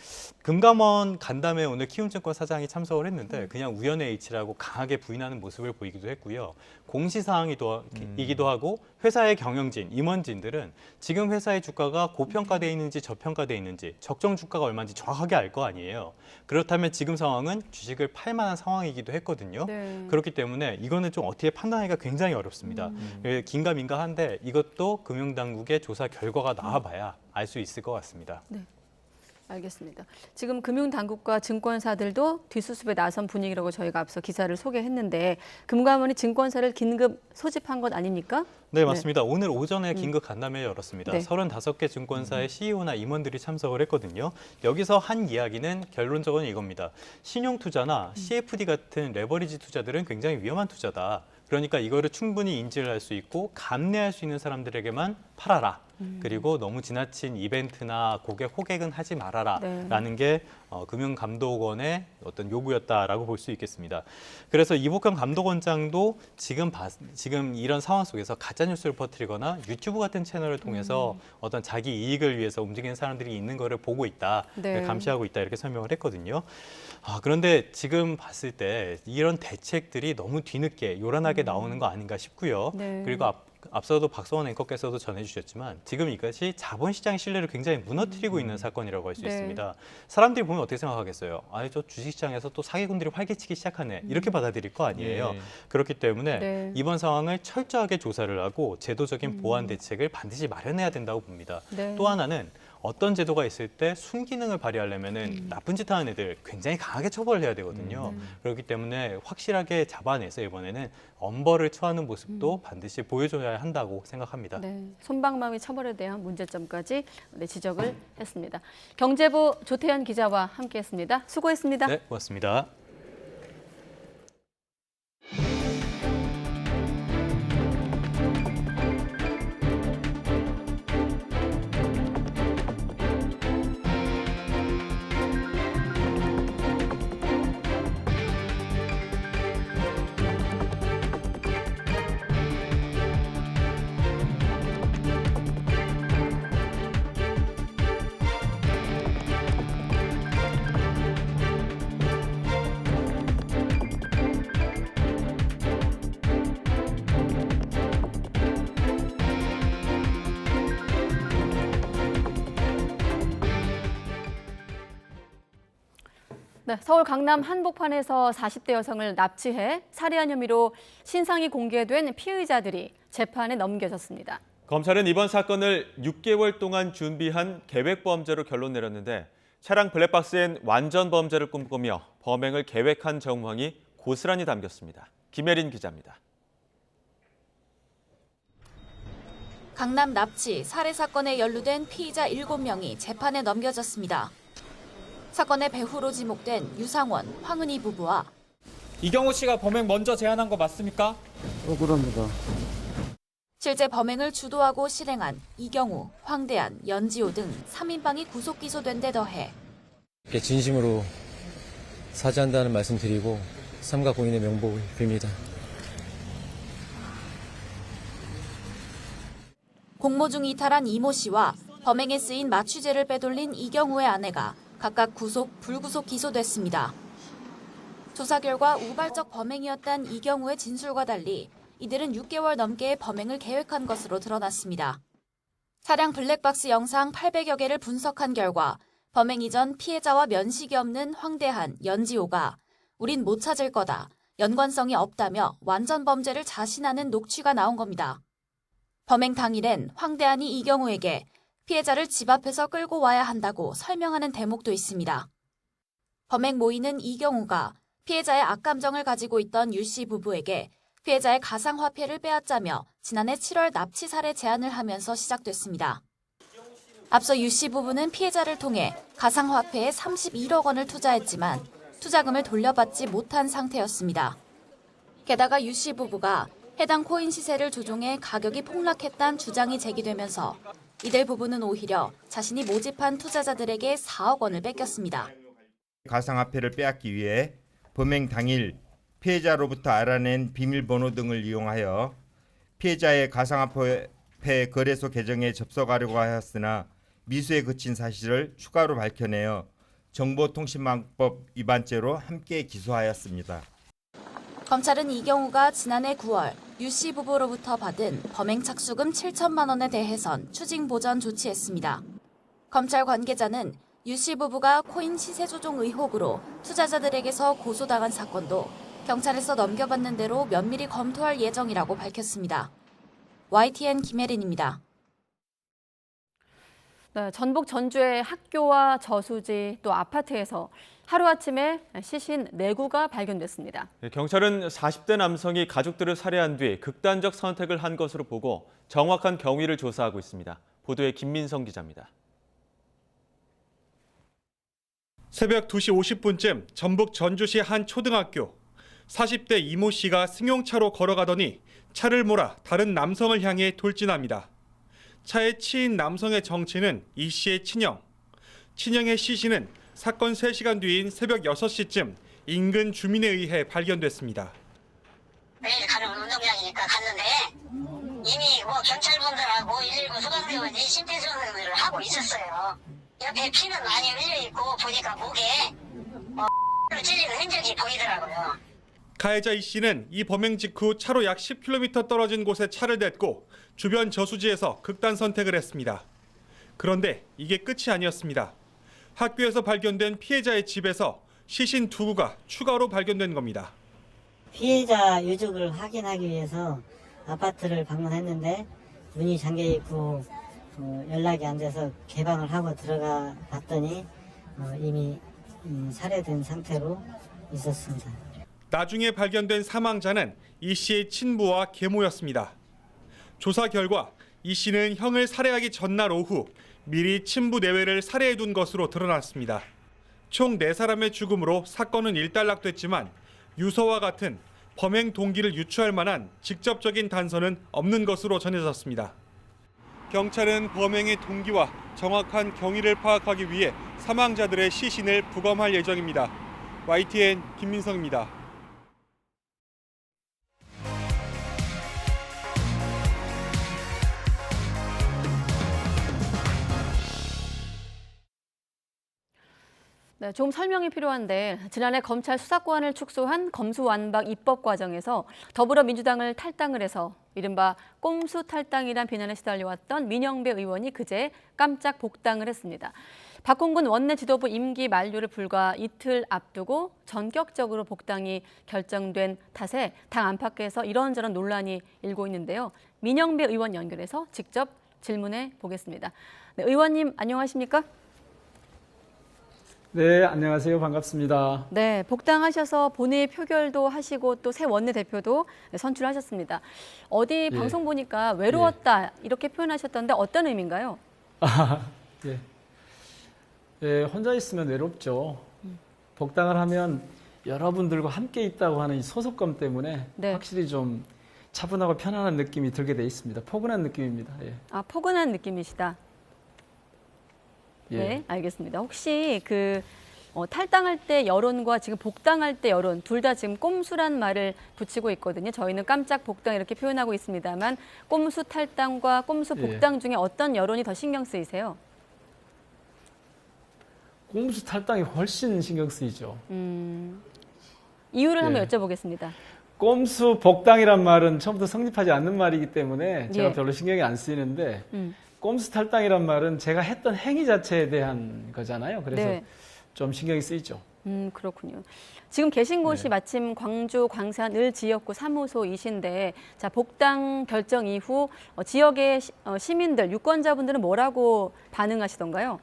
금감원 간담회 오늘 키움증권 사장이 참석을 했는데 그냥 우연의 일치라고 강하게 부인하는 모습을 보이기도 했고요. 공시사항이기도 하고 회사의 경영진, 임원진들은 지금 회사의 주가가 고평가돼 있는지 저평가돼 있는지 적정 주가가 얼마인지 정확하게 알 거 아니에요. 그렇다면 지금 상황은 주식을 팔 만한 상황이기도 했거든요.
네.
그렇기 때문에 이거는 좀 어떻게 판단하기가 굉장히 어렵습니다. 긴가민가한데 이것도 금융당국의 조사 결과가 나와봐야 알 수 있을 것 같습니다.
네. 알겠습니다. 지금 금융당국과 증권사들도 뒷수습에 나선 분위기라고 저희가 앞서 기사를 소개했는데 금감원이 증권사를 긴급 소집한 것 아닙니까?
네, 맞습니다. 오늘 오전에 긴급 간담회를 열었습니다.
네.
35개 증권사의 CEO나 임원들이 참석을 했거든요. 여기서 한 이야기는 결론적으로 이겁니다. 신용투자나 CFD 같은 레버리지 투자들은 굉장히 위험한 투자다. 그러니까 이거를 충분히 인지를 할 수 있고 감내할 수 있는 사람들에게만 팔아라. 그리고 너무 지나친 이벤트나 고객 호객은 하지 말아라라는 게 금융감독원의 어떤 요구였다라고 볼 수 있겠습니다. 그래서 이복현 감독원장도 지금 이런 상황 속에서 가짜 뉴스를 퍼뜨리거나 유튜브 같은 채널을 통해서 어떤 자기 이익을 위해서 움직이는 사람들이 있는 거를 보고 있다,
네.
감시하고 있다 이렇게 설명을 했거든요. 그런데 지금 봤을 때 이런 대책들이 너무 뒤늦게 요란하게 나오는 거 아닌가 싶고요.
네.
그리고 앞서도 박서원 앵커께서도 전해주셨지만 지금 이것이 자본시장의 신뢰를 굉장히 무너뜨리고 있는 사건이라고 할 수
네.
있습니다. 사람들이 보면 어떻게 생각하겠어요? 저 주식시장에서 또 사기꾼들이 활개치기 시작하네. 이렇게 받아들일 거 아니에요. 그렇기 때문에
네.
이번 상황을 철저하게 조사를 하고 제도적인 보완 대책을 반드시 마련해야 된다고 봅니다.
네.
또 하나는 어떤 제도가 있을 때 순기능을 발휘하려면은 나쁜 짓 하는 애들 굉장히 강하게 처벌을 해야 되거든요. 그렇기 때문에 확실하게 잡아내서 이번에는 엄벌을 처하는 모습도 반드시 보여줘야 한다고 생각합니다.
네, 솜방망이 처벌에 대한 문제점까지 지적을 했습니다. 경제부 조태현 기자와 함께했습니다. 수고했습니다.
네, 고맙습니다.
네, 서울 강남 한복판에서 40대 여성을 납치해 살해한 혐의로 신상이 공개된 피의자들이 재판에 넘겨졌습니다.
검찰은 이번 사건을 6개월 동안 준비한 계획범죄로 결론 내렸는데 차량 블랙박스엔 완전 범죄를 꿈꾸며 범행을 계획한 정황이 고스란히 담겼습니다. 김혜린 기자입니다.
강남 납치, 살해 사건에 연루된 피의자 7명이 재판에 넘겨졌습니다. 사건의 배후로 지목된 유상원, 황은희 부부와
이경우 씨가 범행 먼저 제안한 거 맞습니까?
억울합니다.
실제 범행을 주도하고 실행한 이경우, 황대한, 연지호 등 3인방이 구속 기소된 데 더해
진심으로 사죄한다는 말씀 드리고 삼가 공인의 명복을 빕니다.
공모 중 이탈한 이모 씨와 범행에 쓰인 마취제를 빼돌린 이경우의 아내가 각각 구속, 불구속 기소됐습니다. 조사 결과 우발적 범행이었단 이경우의 진술과 달리 이들은 6개월 넘게 범행을 계획한 것으로 드러났습니다. 차량 블랙박스 영상 800여 개를 분석한 결과 범행 이전 피해자와 면식이 없는 황대한, 연지호가 우린 못 찾을 거다, 연관성이 없다며 완전 범죄를 자신하는 녹취가 나온 겁니다. 범행 당일엔 황대한이 이경우에게 피해자를 집 앞에서 끌고 와야 한다고 설명하는 대목도 있습니다. 범행 모의는 이경우가 피해자의 악감정을 가지고 있던 유 씨 부부에게 피해자의 가상화폐를 빼앗자며 지난해 7월 납치 살해 제안을 하면서 시작됐습니다. 앞서 유 씨 부부는 피해자를 통해 가상화폐에 31억 원을 투자했지만 투자금을 돌려받지 못한 상태였습니다. 게다가 유 씨 부부가 해당 코인 시세를 조종해 가격이 폭락했다는 주장이 제기되면서 이들 부부는 오히려 자신이 모집한 투자자들에게 4억 원을 뺏겼습니다.
가상화폐를 빼앗기 위해 범행 당일 피해자로부터 알아낸 비밀번호 등을 이용하여 피해자의 가상화폐 거래소 계정에 접속하려고 하였으나 미수에 그친 사실을 추가로 밝혀내어 정보통신망법 위반죄로 함께 기소하였습니다.
검찰은 이경우가 지난해 9월 유 씨 부부로부터 받은 범행 착수금 7천만 원에 대해선 추징 보전 조치했습니다. 검찰 관계자는 유 씨 부부가 코인 시세 조종 의혹으로 투자자들에게서 고소당한 사건도 경찰에서 넘겨받는 대로 면밀히 검토할 예정이라고 밝혔습니다. YTN 김혜린입니다.
네, 전북 전주의 학교와 저수지 또 아파트에서 하루아침에 시신 4구가 발견됐습니다.
경찰은 40대 남성이 가족들을 살해한 뒤 극단적 선택을 한 것으로 보고 정확한 경위를 조사하고 있습니다. 보도에 김민성 기자입니다.
새벽 2시 50분쯤 전북 전주시 한 초등학교. 40대 이모 씨가 승용차로 걸어가더니 차를 몰아 다른 남성을 향해 돌진합니다. 차에 치인 남성의 정체는 이 씨의 친형. 친형의 시신은 사건 3시간 뒤인 새벽 6시쯤 인근 주민에 의해 발견됐습니다.
매일 가는 운동장이니까 갔는데 이미 경찰분들하고 119 소방대원이 심폐소생술을 하고 있었어요. 옆에 피는 많이 흘려있고 보니까 목에 찔리는 흔적이 보이더라고요.
가해자 이 씨는 이 범행 직후 차로 약 10km 떨어진 곳에 차를 댔고 주변 저수지에서 극단 선택을 했습니다. 그런데 이게 끝이 아니었습니다. 학교에서 발견된 피해자의 집에서 시신 2구가 추가로 발견된 겁니다.
피해자 유족을 확인하기 위해서 아파트를 방문했는데 문이 잠겨 있고 연락이 안 돼서 개방을 하고 들어가 봤더니 이미 살해된 상태로 있었습니다.
나중에 발견된 사망자는 이 씨의 친부와 계모였습니다. 조사 결과 이 씨는 형을 살해하기 전날 오후 미리 친부 내외를 살해해둔 것으로 드러났습니다. 총 4사람의 죽음으로 사건은 일단락됐지만 유서와 같은 범행 동기를 유추할 만한 직접적인 단서는 없는 것으로 전해졌습니다. 경찰은 범행의 동기와 정확한 경위를 파악하기 위해 사망자들의 시신을 부검할 예정입니다. YTN 김민성입니다.
네, 좀 설명이 필요한데 지난해 검찰 수사권을 축소한 검수완박 입법 과정에서 더불어민주당을 탈당을 해서 이른바 꼼수 탈당이란 비난에 시달려왔던 민영배 의원이 그제 깜짝 복당을 했습니다. 박홍근 원내 지도부 임기 만료를 불과 이틀 앞두고 전격적으로 복당이 결정된 탓에 당 안팎에서 이런저런 논란이 일고 있는데요. 민영배 의원 연결해서 직접 질문해 보겠습니다. 네, 의원님 안녕하십니까?
네, 안녕하세요. 반갑습니다.
네, 복당하셔서 본회의 표결도 하시고 또 새 원내대표도 선출하셨습니다. 어디
예.
방송 보니까 외로웠다 이렇게 표현하셨던데 어떤 의미인가요?
예. 예, 혼자 있으면 외롭죠. 복당을 하면 여러분들과 함께 있다고 하는 이 소속감 때문에
네.
확실히 좀 차분하고 편안한 느낌이 들게 돼 있습니다. 포근한 느낌입니다. 예.
아, 포근한 느낌이시다.
예.
네, 알겠습니다. 혹시 탈당할 때 여론과 지금 복당할 때 여론 둘 다 지금 꼼수란 말을 붙이고 있거든요. 저희는 깜짝 복당 이렇게 표현하고 있습니다만 꼼수 탈당과 꼼수 복당 중에 어떤 여론이 더 신경 쓰이세요?
꼼수 탈당이 훨씬 신경 쓰이죠.
이유를 한번 여쭤보겠습니다.
꼼수 복당이란 말은 처음부터 성립하지 않는 말이기 때문에 제가
예.
별로 신경이 안 쓰이는데 꼼수 탈당이란 말은 제가 했던 행위 자체에 대한 거잖아요. 그래서
네.
좀 신경이 쓰이죠.
그렇군요. 지금 계신 곳이 마침 광주 광산 을 지역구 3호소이신데 자, 복당 결정 이후 지역의 시민들, 유권자분들은 뭐라고 반응하시던가요?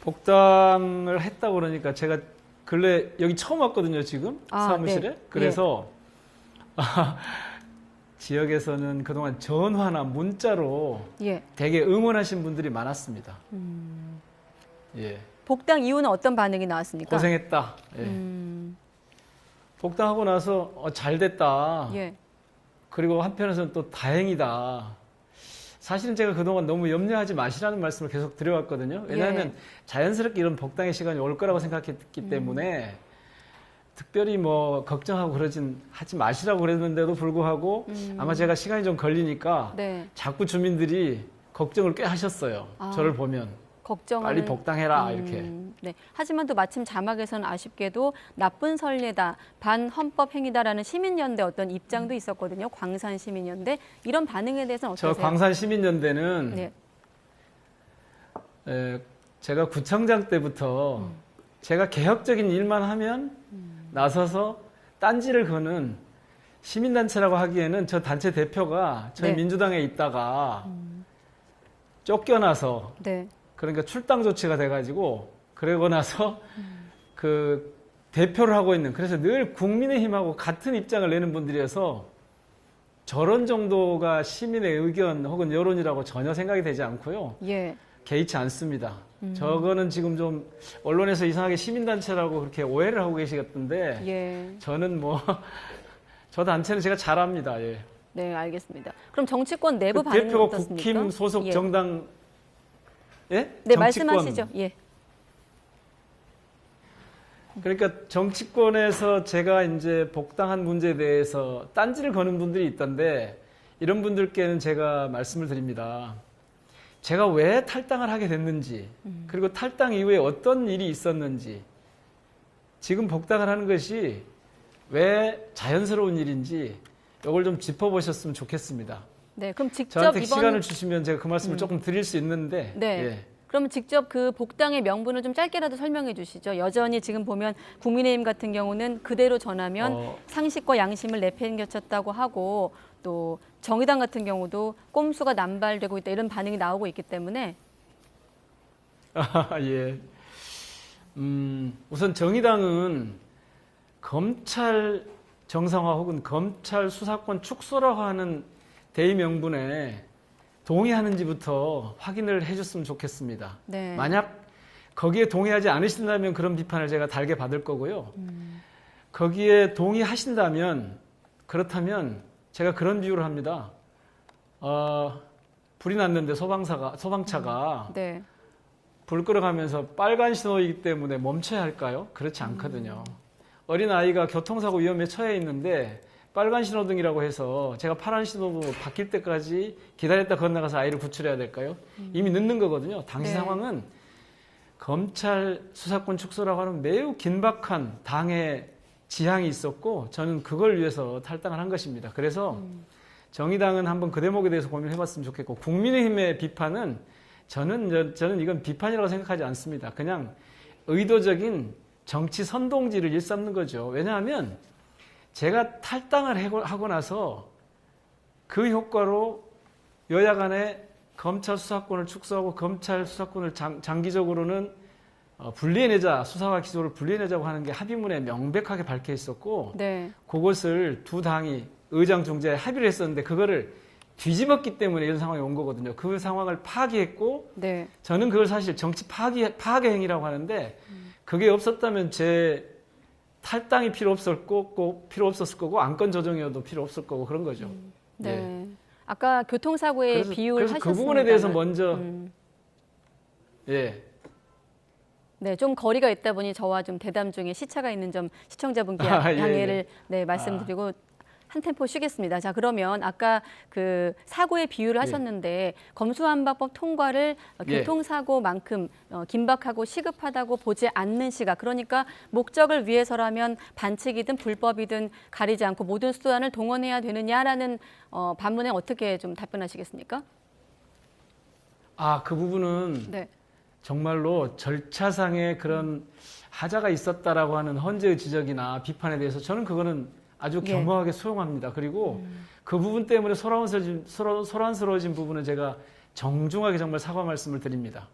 복당을 했다고 그러니까 제가 근래 여기 처음 왔거든요, 지금 사무실에.
네.
그래서 지역에서는 그동안 전화나 문자로 되게 응원하신 분들이 많았습니다. 예.
복당 이후는 어떤 반응이 나왔습니까?
고생했다. 예. 복당하고 나서 잘 됐다.
예.
그리고 한편에서는 또 다행이다. 사실은 제가 그동안 너무 염려하지 마시라는 말씀을 계속 드려왔거든요. 왜냐하면 자연스럽게 이런 복당의 시간이 올 거라고 생각했기 때문에 특별히 뭐 걱정하고 그러진 하지 마시라고 그랬는데도 불구하고 아마 제가 시간이 좀 걸리니까 자꾸 주민들이 걱정을 꽤 하셨어요. 저를 보면. 빨리 복당해라 이렇게.
네. 하지만 또 마침 자막에서는 아쉽게도 나쁜 선례다, 반헌법 행위다라는 시민연대 어떤 입장도 있었거든요. 광산 시민연대. 이런 반응에 대해서는 어떠세요?
저 광산 시민연대는 제가 구청장 때부터 제가 개혁적인 일만 하면 나서서 딴지를 거는 시민단체라고 하기에는 저 단체 대표가 저희 민주당에 있다가 쫓겨나서 그러니까 출당 조치가 돼가지고 그러고 나서 그 대표를 하고 있는 그래서 늘 국민의힘하고 같은 입장을 내는 분들이어서 저런 정도가 시민의 의견 혹은 여론이라고 전혀 생각이 되지 않고요. 개의치 않습니다. 저거는 지금 좀 언론에서 이상하게 시민단체라고 그렇게 오해를 하고 계시겠던데 저는 뭐 저 단체는 제가 잘 압니다. 예.
네, 알겠습니다. 그럼 정치권 내부
그
반응은
대표가
어떻습니까?
국힘 소속 정당 예?
네, 말씀하시죠. 예.
그러니까 정치권에서 제가 이제 복당한 문제에 대해서 딴지를 거는 분들이 있던데 이런 분들께는 제가 말씀을 드립니다. 제가 왜 탈당을 하게 됐는지 그리고 탈당 이후에 어떤 일이 있었는지 지금 복당을 하는 것이 왜 자연스러운 일인지 이걸 좀 짚어보셨으면 좋겠습니다.
네, 그럼 직접
저한테 시간을 주시면 제가 그 말씀을 조금 드릴 수 있는데
네. 그러면 직접 그 복당의 명분을 좀 짧게라도 설명해 주시죠. 여전히 지금 보면 국민의힘 같은 경우는 그대로 전하면 상식과 양심을 내팽개쳤다고 하고 또 정의당 같은 경우도 꼼수가 남발되고 있다 이런 반응이 나오고 있기 때문에
예. 우선 정의당은 검찰 정상화 혹은 검찰 수사권 축소라고 하는 대의 명분에 동의하는지부터 확인을 해줬으면 좋겠습니다. 만약 거기에 동의하지 않으신다면 그런 비판을 제가 달게 받을 거고요. 거기에 동의하신다면 그렇다면 제가 그런 비유를 합니다. 불이 났는데 소방차가 불 끌어가면서 빨간 신호이기 때문에 멈춰야 할까요? 그렇지 않거든요. 어린아이가 교통사고 위험에 처해 있는데 빨간 신호등이라고 해서 제가 파란 신호로 바뀔 때까지 기다렸다 건너가서 아이를 구출해야 될까요? 이미 늦는 거거든요. 당시 상황은 검찰 수사권 축소라고 하는 매우 긴박한 당의 지향이 있었고 저는 그걸 위해서 탈당을 한 것입니다. 그래서 정의당은 한번 그 대목에 대해서 고민을 해봤으면 좋겠고 국민의힘의 비판은 저는 이건 비판이라고 생각하지 않습니다. 그냥 의도적인 정치 선동지를 일삼는 거죠. 왜냐하면 제가 탈당을 하고 나서 그 효과로 여야 간에 검찰 수사권을 축소하고 검찰 수사권을 장기적으로는 분리해내자, 수사와 기소를 분리해내자고 하는 게 합의문에 명백하게 밝혀 있었고
네.
그것을 두 당이 의장 중재에 합의를 했었는데 그거를 뒤집었기 때문에 이런 상황이 온 거거든요. 그 상황을 파기했고
네.
저는 그걸 사실 정치 파괴 행위라고 하는데 그게 없었다면 제 탈당이 필요 없었을 거고 안건 조정이어도 필요 없을 거고 그런 거죠.
네.
예.
아까 교통사고의 비유를
그래서
하셨습니다.
그 부분에 대해서 먼저 예.
네, 좀 거리가 있다 보니 저와 좀 대담 중에 시차가 있는 점 시청자분께
예,
양해를
예.
네, 말씀드리고 한 템포 쉬겠습니다. 자, 그러면 아까 그 사고의 비유를 하셨는데 검수완박법 통과를 교통사고만큼 긴박하고 시급하다고 보지 않는 시각, 그러니까 목적을 위해서라면 반칙이든 불법이든 가리지 않고 모든 수단을 동원해야 되느냐라는 반문에 어떻게 좀 답변하시겠습니까?
그 부분은
네.
정말로 절차상의 그런 하자가 있었다라고 하는 헌재의 지적이나 비판에 대해서 저는 그거는 아주 겸허하게 수용합니다. 그리고 그 부분 때문에 소란스러워진 부분은 제가 정중하게 정말 사과 말씀을 드립니다.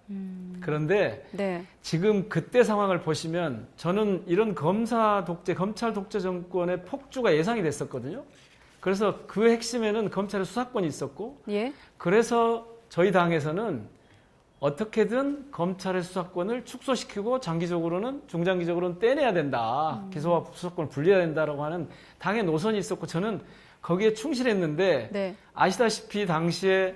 그런데
네.
지금 그때 상황을 보시면 저는 이런 검찰 독재 정권의 폭주가 예상이 됐었거든요. 그래서 그 핵심에는 검찰의 수사권이 있었고 그래서 저희 당에서는 어떻게든 검찰의 수사권을 축소시키고 중장기적으로는 떼내야 된다. 기소와 수사권을 분리해야 된다라고 하는 당의 노선이 있었고 저는 거기에 충실했는데 아시다시피 당시에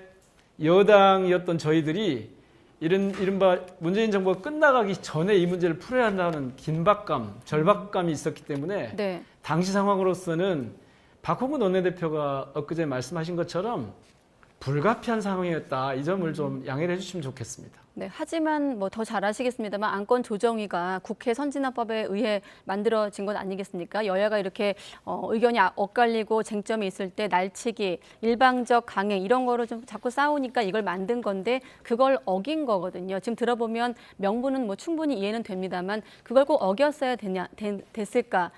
여당이었던 저희들이 이른바 문재인 정부가 끝나가기 전에 이 문제를 풀어야 한다는 긴박감, 절박감이 있었기 때문에 당시 상황으로서는 박홍근 원내대표가 엊그제 말씀하신 것처럼 불가피한 상황이었다. 이 점을 좀 양해를 해주시면 좋겠습니다.
네, 하지만 뭐 더 잘 아시겠습니다만 안건 조정위가 국회 선진화법에 의해 만들어진 건 아니겠습니까? 여야가 이렇게 의견이 엇갈리고 쟁점이 있을 때 날치기, 일방적 강행 이런 거로 좀 자꾸 싸우니까 이걸 만든 건데 그걸 어긴 거거든요. 지금 들어보면 명분은 뭐 충분히 이해는 됩니다만 그걸 꼭 어겼어야 됐을까?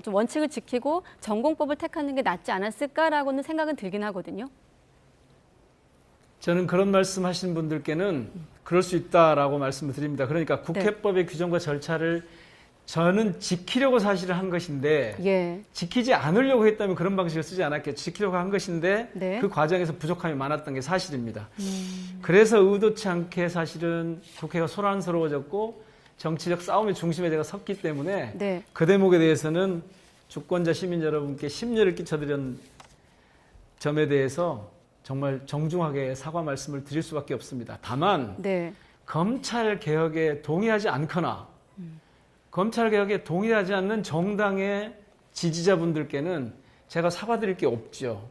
좀 원칙을 지키고 전공법을 택하는 게 낫지 않았을까라고는 생각은 들긴 하거든요.
저는 그런 말씀하시는 분들께는 그럴 수 있다라고 말씀을 드립니다. 그러니까 국회법의 규정과 절차를 저는 지키려고 사실을 한 것인데 지키지 않으려고 했다면 그런 방식을 쓰지 않았겠죠. 지키려고 한 것인데 그 과정에서 부족함이 많았던 게 사실입니다. 그래서 의도치 않게 사실은 국회가 소란스러워졌고 정치적 싸움의 중심에 제가 섰기 때문에 그 대목에 대해서는 주권자 시민 여러분께 심려를 끼쳐드린 점에 대해서 정말 정중하게 사과 말씀을 드릴 수밖에 없습니다. 다만 검찰 개혁에 동의하지 않거나 검찰 개혁에 동의하지 않는 정당의 지지자분들께는 제가 사과드릴 게 없죠.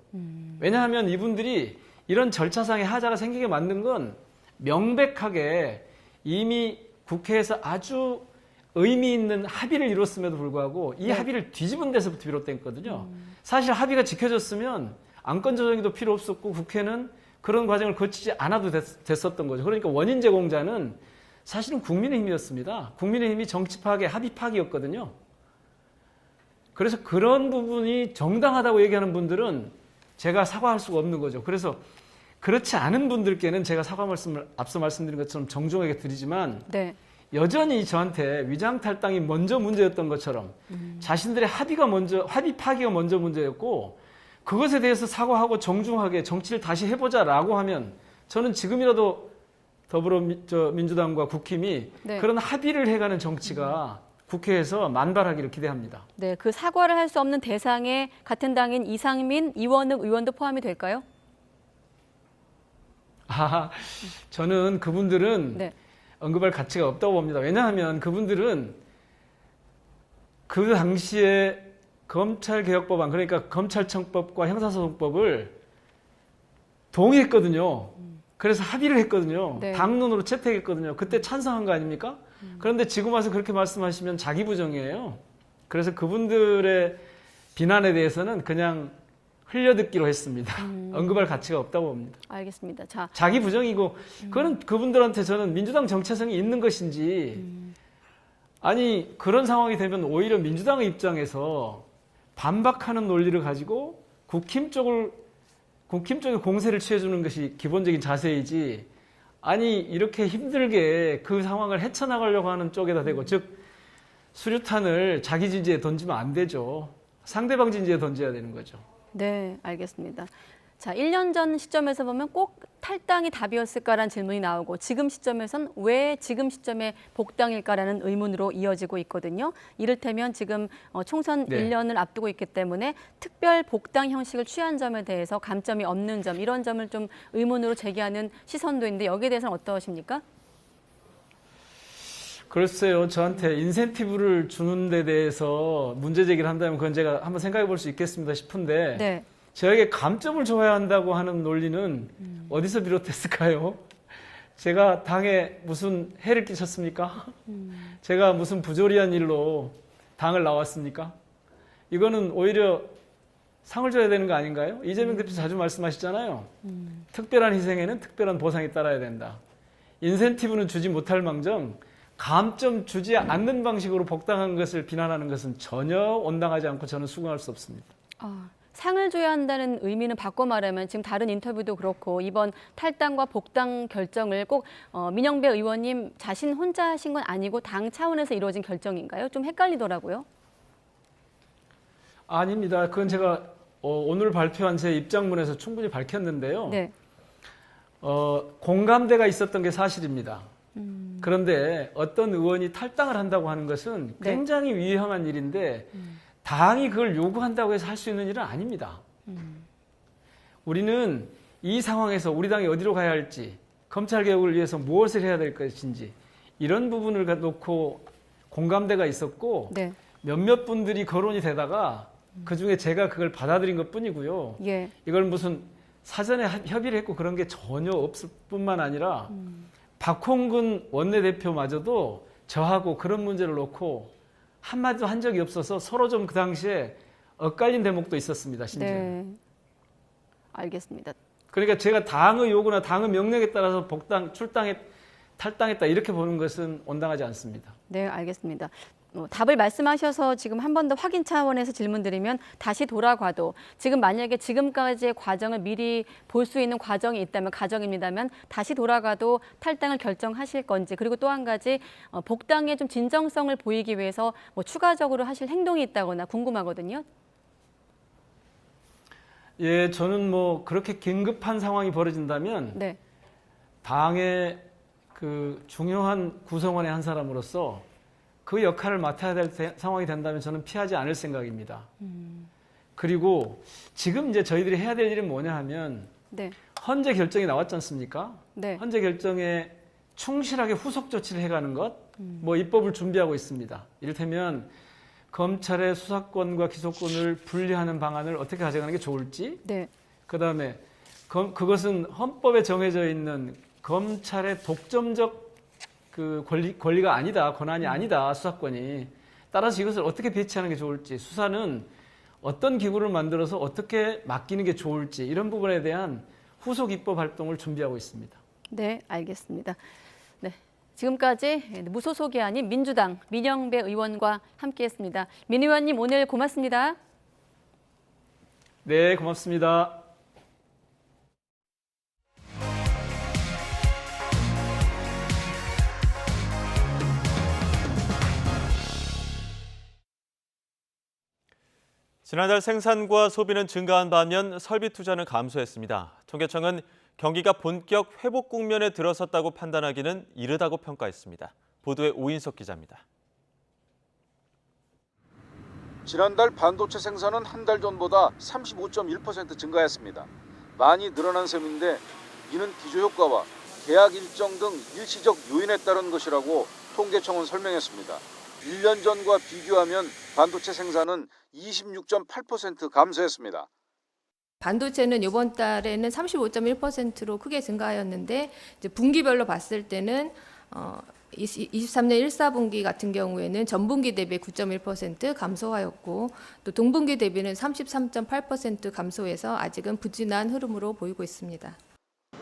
왜냐하면 이분들이 이런 절차상의 하자가 생기게 만든 건 명백하게 이미 국회에서 아주 의미 있는 합의를 이뤘음에도 불구하고 이 합의를 뒤집은 데서부터 비롯됐거든요. 사실 합의가 지켜졌으면 안건 조정도 필요 없었고 국회는 그런 과정을 거치지 않아도 됐었던 거죠. 그러니까 원인 제공자는 사실은 국민의힘이었습니다. 국민의힘이 정치 파괴, 합의 파기였거든요. 그래서 그런 부분이 정당하다고 얘기하는 분들은 제가 사과할 수가 없는 거죠. 그래서 그렇지 않은 분들께는 제가 사과 말씀을 앞서 말씀드린 것처럼 정중하게 드리지만 여전히 저한테 위장 탈당이 먼저 문제였던 것처럼 자신들의 합의 파기가 먼저 문제였고 그것에 대해서 사과하고 정중하게 정치를 다시 해보자라고 하면 저는 지금이라도 더불어민주당과 국힘이 그런 합의를 해가는 정치가 국회에서 만발하기를 기대합니다.
네, 그 사과를 할 수 없는 대상에 같은 당인 이상민, 이원욱 의원도 포함이 될까요?
저는 그분들은 언급할 가치가 없다고 봅니다. 왜냐하면 그분들은 그 당시에 검찰개혁법안, 그러니까 검찰청법과 형사소송법을 동의했거든요. 그래서 합의를 했거든요. 당론으로 채택했거든요. 그때 찬성한 거 아닙니까? 그런데 지금 와서 그렇게 말씀하시면 자기 부정이에요. 그래서 그분들의 비난에 대해서는 그냥 흘려듣기로 했습니다. 언급할 가치가 없다고 봅니다.
알겠습니다. 자,
자기 부정이고 그건 그분들한테 저는 민주당 정체성이 있는 것인지 아니 그런 상황이 되면 오히려 민주당의 입장에서 반박하는 논리를 가지고 국힘 쪽에 공세를 취해주는 것이 기본적인 자세이지 아니 이렇게 힘들게 그 상황을 헤쳐나가려고 하는 쪽에다 대고 즉 수류탄을 자기 진지에 던지면 안 되죠. 상대방 진지에 던져야 되는 거죠.
네, 알겠습니다. 자, 1년 전 시점에서 보면 꼭 탈당이 답이었을까라는 질문이 나오고 지금 시점에선 왜 지금 시점에 복당일까라는 의문으로 이어지고 있거든요. 이를테면 지금 총선
네.
1년을 앞두고 있기 때문에 특별 복당 형식을 취한 점에 대해서 감점이 없는 점, 이런 점을 좀 의문으로 제기하는 시선도 있는데 여기에 대해서는 어떠십니까?
글쎄요. 저한테 인센티브를 주는 데 대해서 문제 제기를 한다면 그건 제가 한번 생각해 볼 수 있겠습니다 싶은데
네.
저에게 감점을 줘야 한다고 하는 논리는 어디서 비롯됐을까요? 제가 당에 무슨 해를 끼쳤습니까? 제가 무슨 부조리한 일로 당을 나왔습니까? 이거는 오히려 상을 줘야 되는 거 아닌가요? 이재명 대표 자주 말씀하시잖아요. 특별한 희생에는 특별한 보상이 따라야 된다. 인센티브는 주지 못할 망정 감점 주지 않는 방식으로 복당한 것을 비난하는 것은 전혀 온당하지 않고 저는 수긍할 수 없습니다.
상을 줘야 한다는 의미는 바꿔 말하면 지금 다른 인터뷰도 그렇고 이번 탈당과 복당 결정을 꼭 민영배 의원님 자신 혼자 하신 건 아니고 당 차원에서 이루어진 결정인가요? 좀 헷갈리더라고요.
아닙니다. 그건 제가 오늘 발표한 제 입장문에서 충분히 밝혔는데요.
네.
공감대가 있었던 게 사실입니다. 그런데 어떤 의원이 탈당을 한다고 하는 것은 굉장히 위험한 일인데 당이 그걸 요구한다고 해서 할 수 있는 일은 아닙니다. 우리는 이 상황에서 우리 당이 어디로 가야 할지, 검찰개혁을 위해서 무엇을 해야 될 것인지 이런 부분을 놓고 공감대가 있었고
네.
몇몇 분들이 거론이 되다가 그중에 제가 그걸 받아들인 것뿐이고요.
예.
이걸 무슨 사전에 협의를 했고 그런 게 전혀 없을 뿐만 아니라 박홍근 원내대표마저도 저하고 그런 문제를 놓고 한마디도 한 적이 없어서 서로 좀 그 당시에 엇갈린 대목도 있었습니다. 심지어.
네. 알겠습니다.
그러니까 제가 당의 요구나 당의 명령에 따라서 탈당했다 이렇게 보는 것은 온당하지 않습니다.
네, 알겠습니다. 답을 말씀하셔서 지금 한 번 더 확인 차원에서 질문드리면 다시 돌아가도 지금 만약에 지금까지의 과정을 미리 볼 수 있는 과정이 있다면 가정입니다만 다시 돌아가도 탈당을 결정하실 건지 그리고 또 한 가지 복당에 좀 진정성을 보이기 위해서 뭐 추가적으로 하실 행동이 있다거나 궁금하거든요.
예, 저는 뭐 그렇게 긴급한 상황이 벌어진다면
네.
당의 그 중요한 구성원의 한 사람으로서 그 역할을 맡아야 될 상황이 된다면 저는 피하지 않을 생각입니다. 그리고 지금 이제 저희들이 해야 될 일은 뭐냐 하면
네.
헌재 결정이 나왔지 않습니까?
네.
헌재 결정에 충실하게 후속 조치를 해가는 것, 뭐 입법을 준비하고 있습니다. 이를테면 검찰의 수사권과 기소권을 분리하는 방안을 어떻게 가져가는 게 좋을지,
네.
그다음에 그것은 헌법에 정해져 있는 검찰의 독점적 그 권리가 아니다, 권한이 아니다, 수사권이. 따라서 이것을 어떻게 배치하는 게 좋을지, 수사는 어떤 기구를 만들어서 어떻게 맡기는 게 좋을지 이런 부분에 대한 후속 입법 활동을 준비하고 있습니다.
네, 알겠습니다. 네, 지금까지 무소속이 아닌 민주당 민영배 의원과 함께했습니다. 민 의원님 오늘 고맙습니다.
네, 고맙습니다.
지난달 생산과 소비는 증가한 반면 설비 투자는 감소했습니다. 통계청은 경기가 본격 회복 국면에 들어섰다고 판단하기는 이르다고 평가했습니다. 보도에 오인석 기자입니다.
지난달 반도체 생산은 한 달 전보다 35.1% 증가했습니다. 많이 늘어난 셈인데 이는 기조효과와 계약 일정 등 일시적 요인에 따른 것이라고 통계청은 설명했습니다. 1년 전과 비교하면 반도체 생산은 26.8% 감소했습니다.
반도체는 이번 달에는 35.1%로 크게 증가하였는데 이제 분기별로 봤을 때는 23년 1사분기 같은 경우에는 전분기 대비 9.1% 감소하였고 또 동분기 대비는 33.8% 감소해서 아직은 부진한 흐름으로 보이고 있습니다.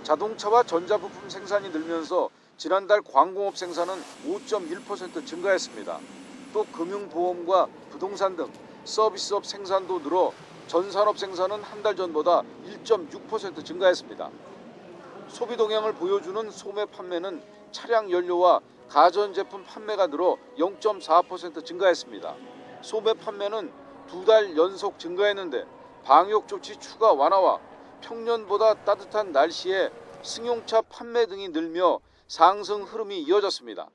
자동차와 전자부품 생산이 늘면서 지난달 광공업 생산은 5.1% 증가했습니다. 또 금융보험과 부동산 등 서비스업 생산도 늘어 전산업 생산은 한 달 전보다 1.6% 증가했습니다. 소비 동향을 보여주는 소매 판매는 차량 연료와 가전제품 판매가 늘어 0.4% 증가했습니다. 소매 판매는 2달 연속 증가했는데 방역 조치 추가 완화와 평년보다 따뜻한 날씨에 승용차 판매 등이 늘며 상승 흐름이 이어졌습니다.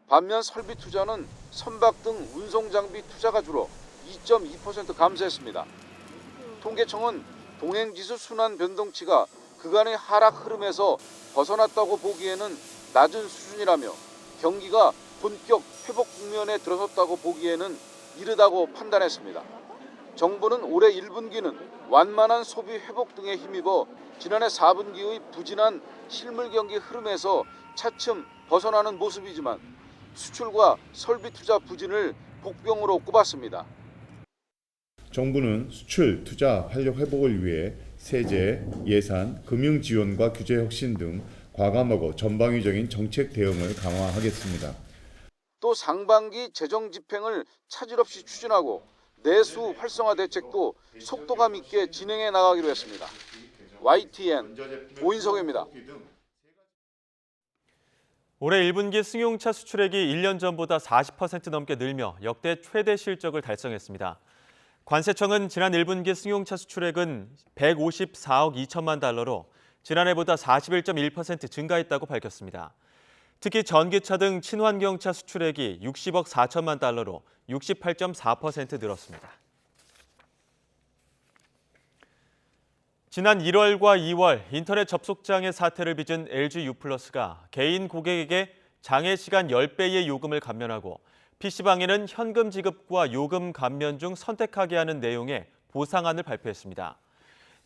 반면 설비 투자는 선박 등 운송 장비 투자가 줄어 2.2% 감소했습니다. 통계청은 동행지수 순환 변동치가 그간의 하락 흐름에서 벗어났다고 보기에는 낮은 수준이라며 경기가 본격 회복 국면에 들어섰다고 보기에는 이르다고 판단했습니다. 정부는 올해 1분기는 완만한 소비 회복 등에 힘입어 지난해 4분기의 부진한 실물 경기 흐름에서 차츰 벗어나는 모습이지만 수출과 설비 투자 부진을 복병으로 꼽았습니다.
정부는 수출, 투자, 활력 회복을 위해 세제, 예산, 금융 지원과 규제 혁신 등 과감하고 전방위적인 정책 대응을 강화하겠습니다.
또 상반기 재정 집행을 차질 없이 추진하고 내수 활성화 대책도 속도감 있게 진행해 나가기로 했습니다. YTN 오인석입니다.
올해 1분기 승용차 수출액이 1년 전보다 40% 넘게 늘며 역대 최대 실적을 달성했습니다. 관세청은 지난 1분기 승용차 수출액은 154억 2천만 달러로 지난해보다 41.1% 증가했다고 밝혔습니다. 특히 전기차 등 친환경차 수출액이 60억 4천만 달러로 68.4% 늘었습니다. 지난 1월과 2월 인터넷 접속장애 사태를 빚은 LG U+가 개인 고객에게 장애 시간 10배의 요금을 감면하고 PC방에는 현금 지급과 요금 감면 중 선택하게 하는 내용의 보상안을 발표했습니다.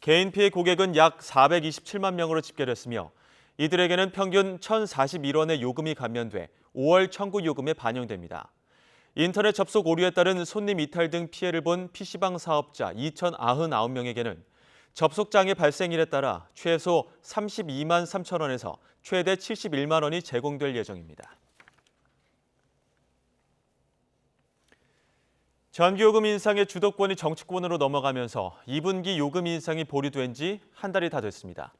개인 피해 고객은 약 427만 명으로 집계됐으며 이들에게는 평균 1,041원의 요금이 감면돼 5월 청구 요금에 반영됩니다. 인터넷 접속 오류에 따른 손님 이탈 등 피해를 본 PC방 사업자 2,099명에게는 접속장애 발생일에 따라 최소 32만 3천 원에서 최대 71만 원이 제공될 예정입니다. 전기요금 인상의 주도권이 정치권으로 넘어가면서 2분기 요금 인상이 보류된 지 한 달이 다 됐습니다.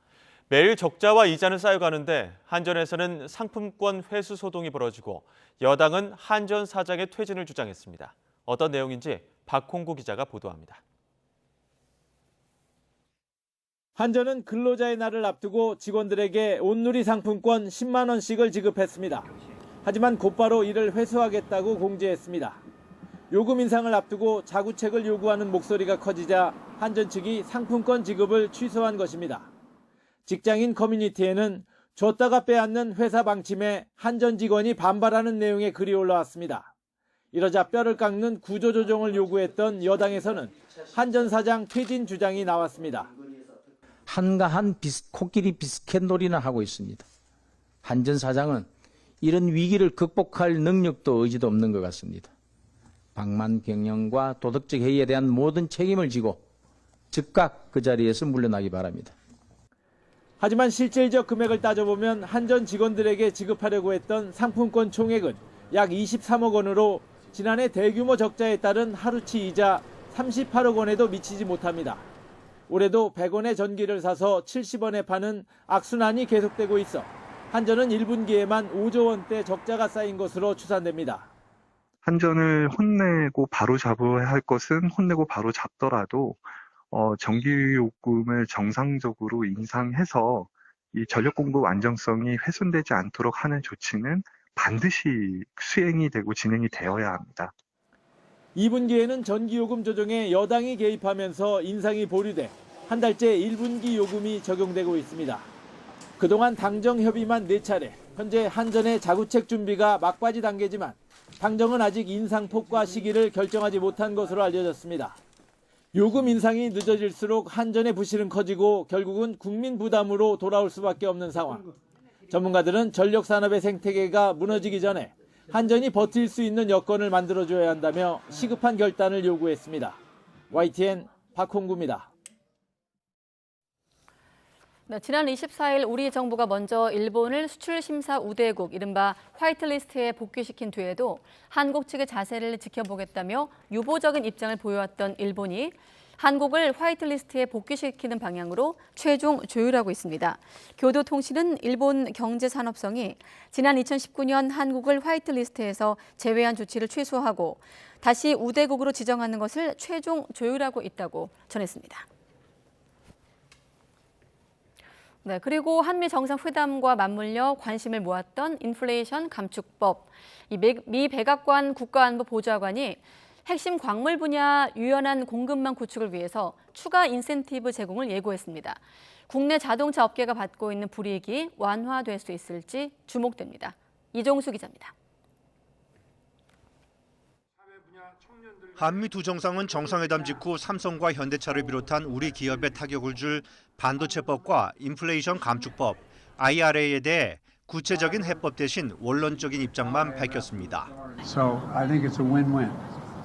매일 적자와 이자는 쌓여가는데 한전에서는 상품권 회수 소동이 벌어지고 여당은 한전 사장의 퇴진을 주장했습니다. 어떤 내용인지 박홍구 기자가 보도합니다.
한전은 근로자의 날을 앞두고 직원들에게 온누리 상품권 10만 원씩을 지급했습니다. 하지만 곧바로 이를 회수하겠다고 공지했습니다. 요금 인상을 앞두고 자구책을 요구하는 목소리가 커지자 한전 측이 상품권 지급을 취소한 것입니다. 직장인 커뮤니티에는 줬다가 빼앗는 회사 방침에 한전 직원이 반발하는 내용의 글이 올라왔습니다. 이러자 뼈를 깎는 구조조정을 요구했던 여당에서는 한전 사장 퇴진 주장이 나왔습니다.
한가한 코끼리 비스켓 놀이나 하고 있습니다. 한전 사장은 이런 위기를 극복할 능력도 의지도 없는 것 같습니다. 방만 경영과 도덕적 해이에 대한 모든 책임을 지고 즉각 그 자리에서 물러나기 바랍니다.
하지만 실질적 금액을 따져보면 한전 직원들에게 지급하려고 했던 상품권 총액은 약 23억 원으로 지난해 대규모 적자에 따른 하루치 이자 38억 원에도 미치지 못합니다. 올해도 100원의 전기를 사서 70원에 파는 악순환이 계속되고 있어 한전은 1분기에만 5조 원대 적자가 쌓인 것으로 추산됩니다.
한전을 혼내고 바로 잡아야 할 것은 혼내고 바로 잡더라도 전기요금을 정상적으로 인상해서 이 전력 공급 안정성이 훼손되지 않도록 하는 조치는 반드시 수행이 되고 진행이 되어야 합니다.
2분기에는 전기요금 조정에 여당이 개입하면서 인상이 보류돼 한 달째 1분기 요금이 적용되고 있습니다. 그동안 당정 협의만 4차례, 현재 한전의 자구책 준비가 막바지 단계지만 당정은 아직 인상폭과 시기를 결정하지 못한 것으로 알려졌습니다. 요금 인상이 늦어질수록 한전의 부실은 커지고 결국은 국민 부담으로 돌아올 수밖에 없는 상황. 전문가들은 전력산업의 생태계가 무너지기 전에 한전이 버틸 수 있는 여건을 만들어줘야 한다며 시급한 결단을 요구했습니다. YTN 박홍구입니다.
네, 지난 24일 우리 정부가 먼저 일본을 수출 심사 우대국, 이른바 화이트리스트에 복귀시킨 뒤에도 한국 측의 자세를 지켜보겠다며 유보적인 입장을 보여왔던 일본이 한국을 화이트리스트에 복귀시키는 방향으로 최종 조율하고 있습니다. 교도통신은 일본 경제산업성이 지난 2019년 한국을 화이트리스트에서 제외한 조치를 취소하고 다시 우대국으로 지정하는 것을 최종 조율하고 있다고 전했습니다. 네, 그리고 한미 정상회담과 맞물려 관심을 모았던 인플레이션 감축법. 미 백악관 국가안보보좌관이 핵심 광물 분야 유연한 공급망 구축을 위해서 추가 인센티브 제공을 예고했습니다. 국내 자동차 업계가 받고 있는 불이익이 완화될 수 있을지 주목됩니다. 이종수 기자입니다.
한미 두 정상은 정상회담 직후 삼성과 현대차를 비롯한 우리 기업에 타격을 줄 반도체법과 인플레이션 감축법, IRA에 대해 구체적인 해법 대신 원론적인 입장만 밝혔습니다.
So I think it's a win-win.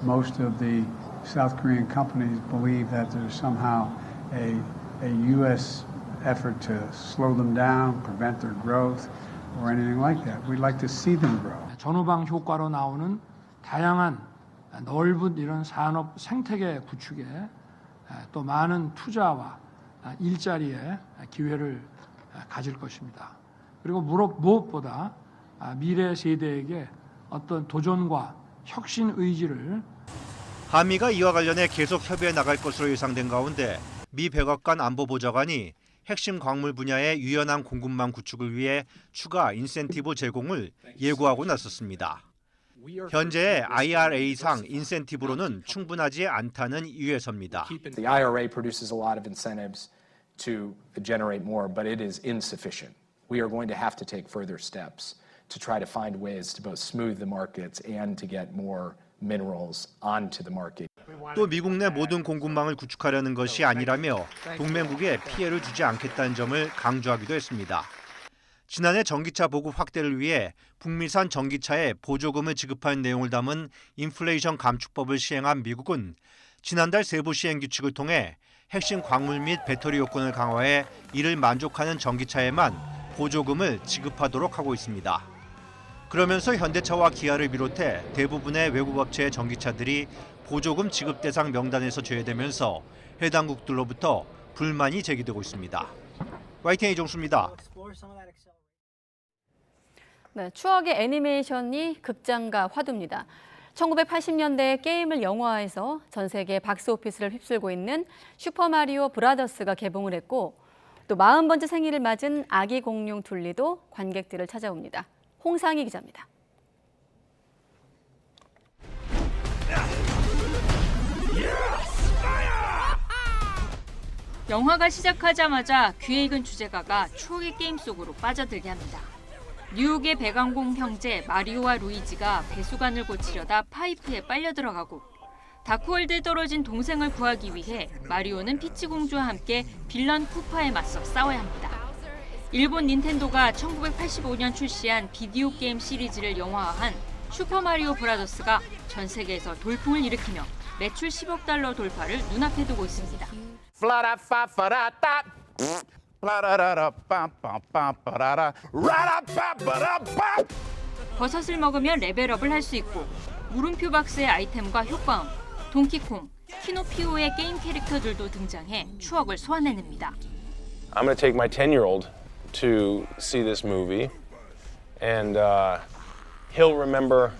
Most of the South Korean companies believe that there's somehow a U.S. effort to slow them down, prevent their growth, or anything like that. We'd like to see them grow.
전후방 효과로 나오는 다양한 넓은 이런 산업 생태계 구축에 또 많은 투자와 일자리의 기회를 가질 것입니다. 그리고 무엇보다 미래 세대에게 어떤 도전과 혁신 의지를
한미가 이와 관련해 계속 협의해 나갈 것으로 예상된 가운데 미 백악관 안보보좌관이 핵심 광물 분야의 유연한 공급망 구축을 위해 추가 인센티브 제공을 예고하고 나섰습니다. 현재의 IRA상 인센티브로는 충분하지 않다는 이유에서입니다.
The IRA produces a lot of incentives to generate more, but it is insufficient. We are going to have to take further steps to try to find ways to both smooth the markets and to get more minerals onto the market.
또 미국 내 모든 공급망을 구축하려는 것이 아니라며 동맹국에 피해를 주지 않겠다는 점을 강조하기도 했습니다. 지난해 전기차 보급 확대를 위해 북미산 전기차에 보조금을 지급하는 내용을 담은 인플레이션 감축법을 시행한 미국은 지난달 세부 시행 규칙을 통해 핵심 광물 및 배터리 요건을 강화해 이를 만족하는 전기차에만 보조금을 지급하도록 하고 있습니다. 그러면서 현대차와 기아를 비롯해 대부분의 외국 업체의 전기차들이 보조금 지급 대상 명단에서 제외되면서 해당국들로부터 불만이 제기되고 있습니다. YTN 이종수입니다.
네, 추억의 애니메이션이 극장가 화두입니다. 1980년대 게임을 영화화해서 전 세계 박스오피스를 휩쓸고 있는 슈퍼마리오 브라더스가 개봉을 했고 또 40번째 생일을 맞은 아기 공룡 둘리도 관객들을 찾아옵니다. 홍상희 기자입니다.
영화가 시작하자마자 귀에 익은 주제가가 추억의 게임 속으로 빠져들게 합니다. 뉴욕의 백왕공 형제 마리오와 루이지가 배수관을 고치려다 파이프에 빨려 들어가고 다크월드에 떨어진 동생을 구하기 위해 마리오는 피치 공주와 함께 빌런 쿠파에 맞서 싸워야 합니다. 일본 닌텐도가 1985년 출시한 비디오 게임 시리즈를 영화화한 슈퍼마리오 브라더스가 전 세계에서 돌풍을 일으키며 매출 10억 달러 돌파를 눈앞에 두고 있습니다. 버섯을 먹으면 레벨업을 할 수 있고 물음표 박스의 아이템과 효과음, 동키콩, 키노피오의 게임 캐릭터들도 등장해 추억을 소환해냅니다.
I'm going to take my 10-year-old to see this movie, and he'll remember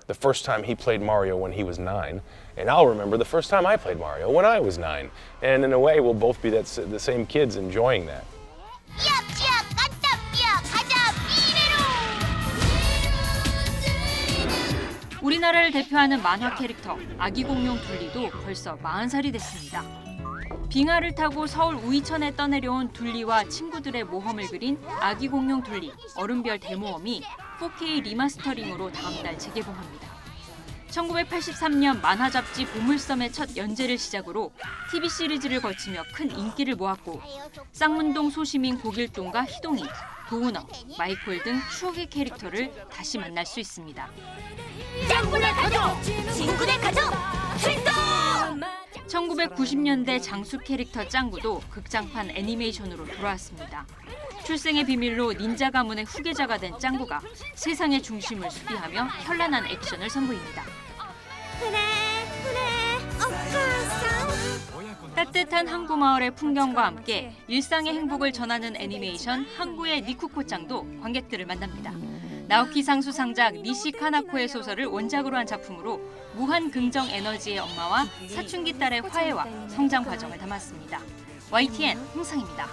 the first time he played Mario when he was 9, and I'll remember the first time I played Mario when I was 9. And in a way, we'll both be the same kids enjoying that.
우리나라를 대표하는 만화 캐릭터 아기 공룡 둘리도 벌써 40살이 됐습니다. 빙하를 타고 서울 우이천에 떠내려온 둘리와 친구들의 모험을 그린 아기 공룡 둘리 얼음별 대모험이 4K 리마스터링으로 다음 달 재개봉합니다. 1983년 만화 잡지 보물섬의 첫 연재를 시작으로 TV 시리즈를 거치며 큰 인기를 모았고 쌍문동 소시민 고길동과 희동이, 도우너, 마이콜 등 추억의 캐릭터를 다시 만날 수 있습니다.
짱구네 가족! 친구네 가족! 출동!
1990년대 장수 캐릭터 짱구도 극장판 애니메이션으로 돌아왔습니다. 출생의 비밀로 닌자 가문의 후계자가 된 짱구가 세상의 중심을 수비하며 현란한 액션을 선보입니다. 따뜻한 항구 마을의 풍경과 함께 일상의 행복을 전하는 애니메이션 항구의 니쿠코짱도 관객들을 만납니다. 나오키상 수상작 니시 카나코의 소설을 원작으로 한 작품으로 무한 긍정 에너지의 엄마와 사춘기 딸의 화해와 성장 과정을 담았습니다. YTN 홍상입니다.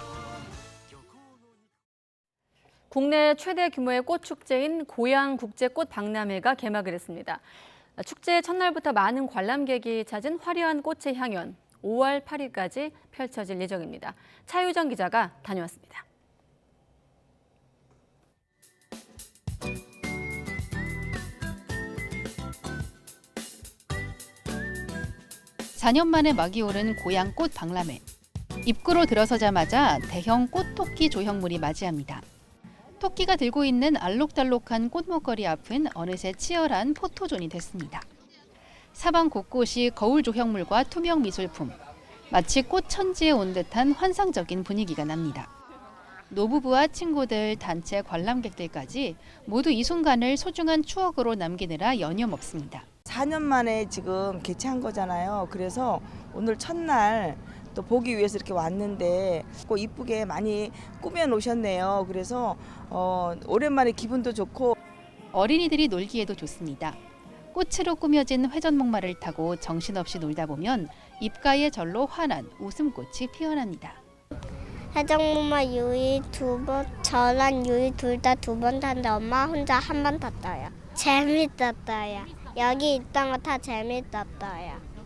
국내 최대 규모의 꽃 축제인 고양 국제 꽃 박람회가 개막을 했습니다. 축제 첫날부터 많은 관람객이 찾은 화려한 꽃의 향연, 5월 8일까지 펼쳐질 예정입니다. 차유정 기자가 다녀왔습니다.
(4년) 만에 막이 오른 고양 꽃 박람회. 입구로 들어서자마자 대형 꽃토끼 조형물이 맞이합니다. 토끼가 들고 있는 알록달록한 꽃목걸이 앞은 어느새 치열한 포토존이 됐습니다. 사방 곳곳이 거울 조형물과 투명 미술품, 마치 꽃 천지에 온 듯한 환상적인 분위기가 납니다. 노부부와 친구들, 단체 관람객들까지 모두 이 순간을 소중한 추억으로 남기느라 여념없습니다.
4년 만에 지금 개최한 거잖아요. 그래서 오늘 첫날 또 보기 위해서 이렇게 왔는데 꼭 이쁘게 많이 꾸며 놓으셨네요. 그래서 오랜만에 기분도 좋고.
어린이들이 놀기에도 좋습니다. 꽃으로 꾸며진 회전목마를 타고 정신없이 놀다 보면 입가에 절로 환한 웃음꽃이 피어납니다.
회전목마 유이 2번, 저랑 유이 둘 다 2번 탔는데 엄마 혼자 한 번 탔어요. 재밌었어요. 여기 있던 거 다 재밌었어요.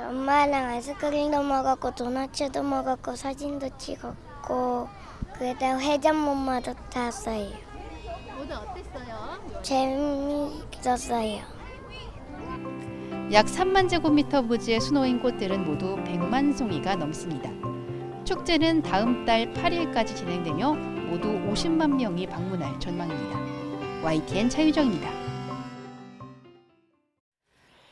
엄마랑 아이스크림도 먹었고 도넛도 먹었고 사진도 찍었고 그때 회전목마도 탔어요.
모두 어땠어요?
재밌었어요.
약 3만 제곱미터 부지의 수놓인 꽃들은 모두 100만 송이가 넘습니다. 축제는 다음 달 8일까지 진행되며 모두 50만 명이 방문할 전망입니다. YTN 차유정입니다.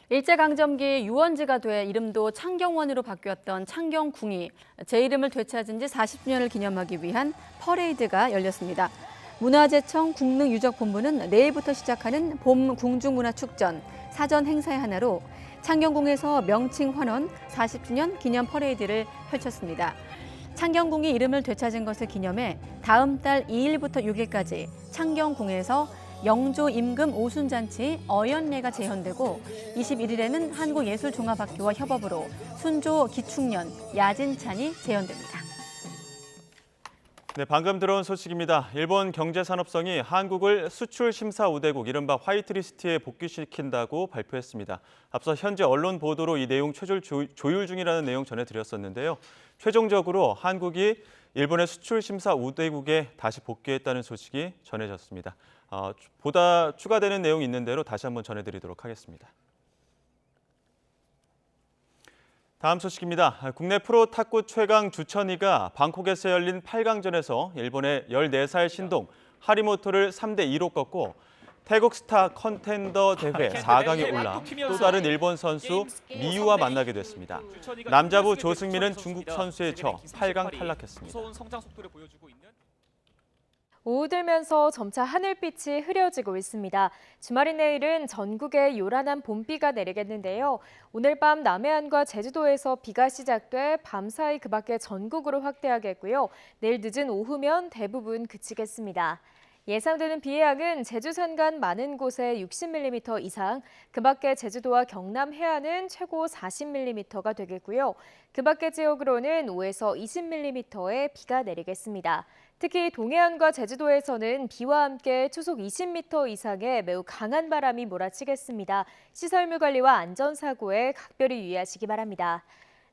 일제강점기 유원지가 돼 이름도 창경원으로 바뀌었던 창경궁이 제 이름을 되찾은 지 40주년을 기념하기 위한 퍼레이드가 열렸습니다. 문화재청 국능유적본부는 내일부터 시작하는 봄 궁중문화축전 사전 행사의 하나로 창경궁에서 명칭 환원 40주년 기념 퍼레이드를 펼쳤습니다. 창경궁이 이름을 되찾은 것을 기념해 다음 달 2일부터 6일까지 창경궁에서 영조 임금 오순잔치 어연례가 재현되고 21일에는 한국예술종합학교와 협업으로 순조 기축년 야진찬이 재현됩니다.
네, 방금 들어온 소식입니다. 일본 경제산업성이 한국을 수출 심사 우대국 이른바 화이트리스트에 복귀시킨다고 발표했습니다. 앞서 현재 언론 보도로 이 내용 최종 조율 중이라는 내용 전해드렸었는데요. 최종적으로 한국이 일본의 수출 심사 우대국에 다시 복귀했다는 소식이 전해졌습니다. 보다 추가되는 내용이 있는 대로 다시 한번 전해드리도록 하겠습니다. 다음 소식입니다. 국내 프로 탁구 최강 주천이가 방콕에서 열린 8강전에서 일본의 14살 신동 하리모토를 3대2로 꺾고 태국 스타 컨텐더 대회 4강에 올라 또 다른 일본 선수 미유와 만나게 됐습니다. 남자부 조승민은 중국 선수에 져 8강 탈락했습니다.
오후 들면서 점차 하늘빛이 흐려지고 있습니다. 주말인 내일은 전국에 요란한 봄비가 내리겠는데요. 오늘 밤 남해안과 제주도에서 비가 시작돼 밤사이 그 밖에 전국으로 확대하겠고요. 내일 늦은 오후면 대부분 그치겠습니다. 예상되는 비의 양은 제주 산간 많은 곳에 60mm 이상, 그 밖에 제주도와 경남 해안은 최고 40mm가 되겠고요. 그 밖의 지역으로는 5에서 20mm의 비가 내리겠습니다. 특히 동해안과 제주도에서는 비와 함께 초속 20m 이상의 매우 강한 바람이 몰아치겠습니다. 시설물 관리와 안전사고에 각별히 유의하시기 바랍니다.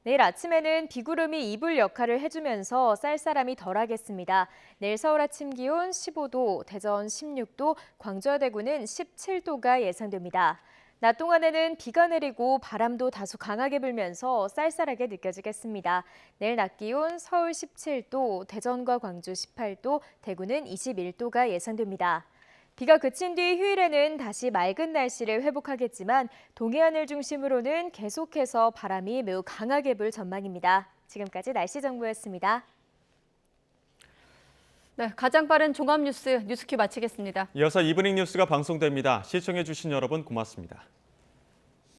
내일 아침에는 비구름이 이불 역할을 해주면서 쌀쌀함이 덜하겠습니다. 내일 서울 아침 기온 15도, 대전 16도, 광주와 대구는 17도가 예상됩니다. 낮 동안에는 비가 내리고 바람도 다소 강하게 불면서 쌀쌀하게 느껴지겠습니다. 내일 낮 기온 서울 17도, 대전과 광주 18도, 대구는 21도가 예상됩니다. 비가 그친 뒤 휴일에는 다시 맑은 날씨를 회복하겠지만 동해안을 중심으로는 계속해서 바람이 매우 강하게 불 전망입니다. 지금까지 날씨 정보였습니다.
네, 가장 빠른 종합뉴스 뉴스큐 마치겠습니다.
이어서 이브닝 뉴스가 방송됩니다. 시청해주신 여러분 고맙습니다.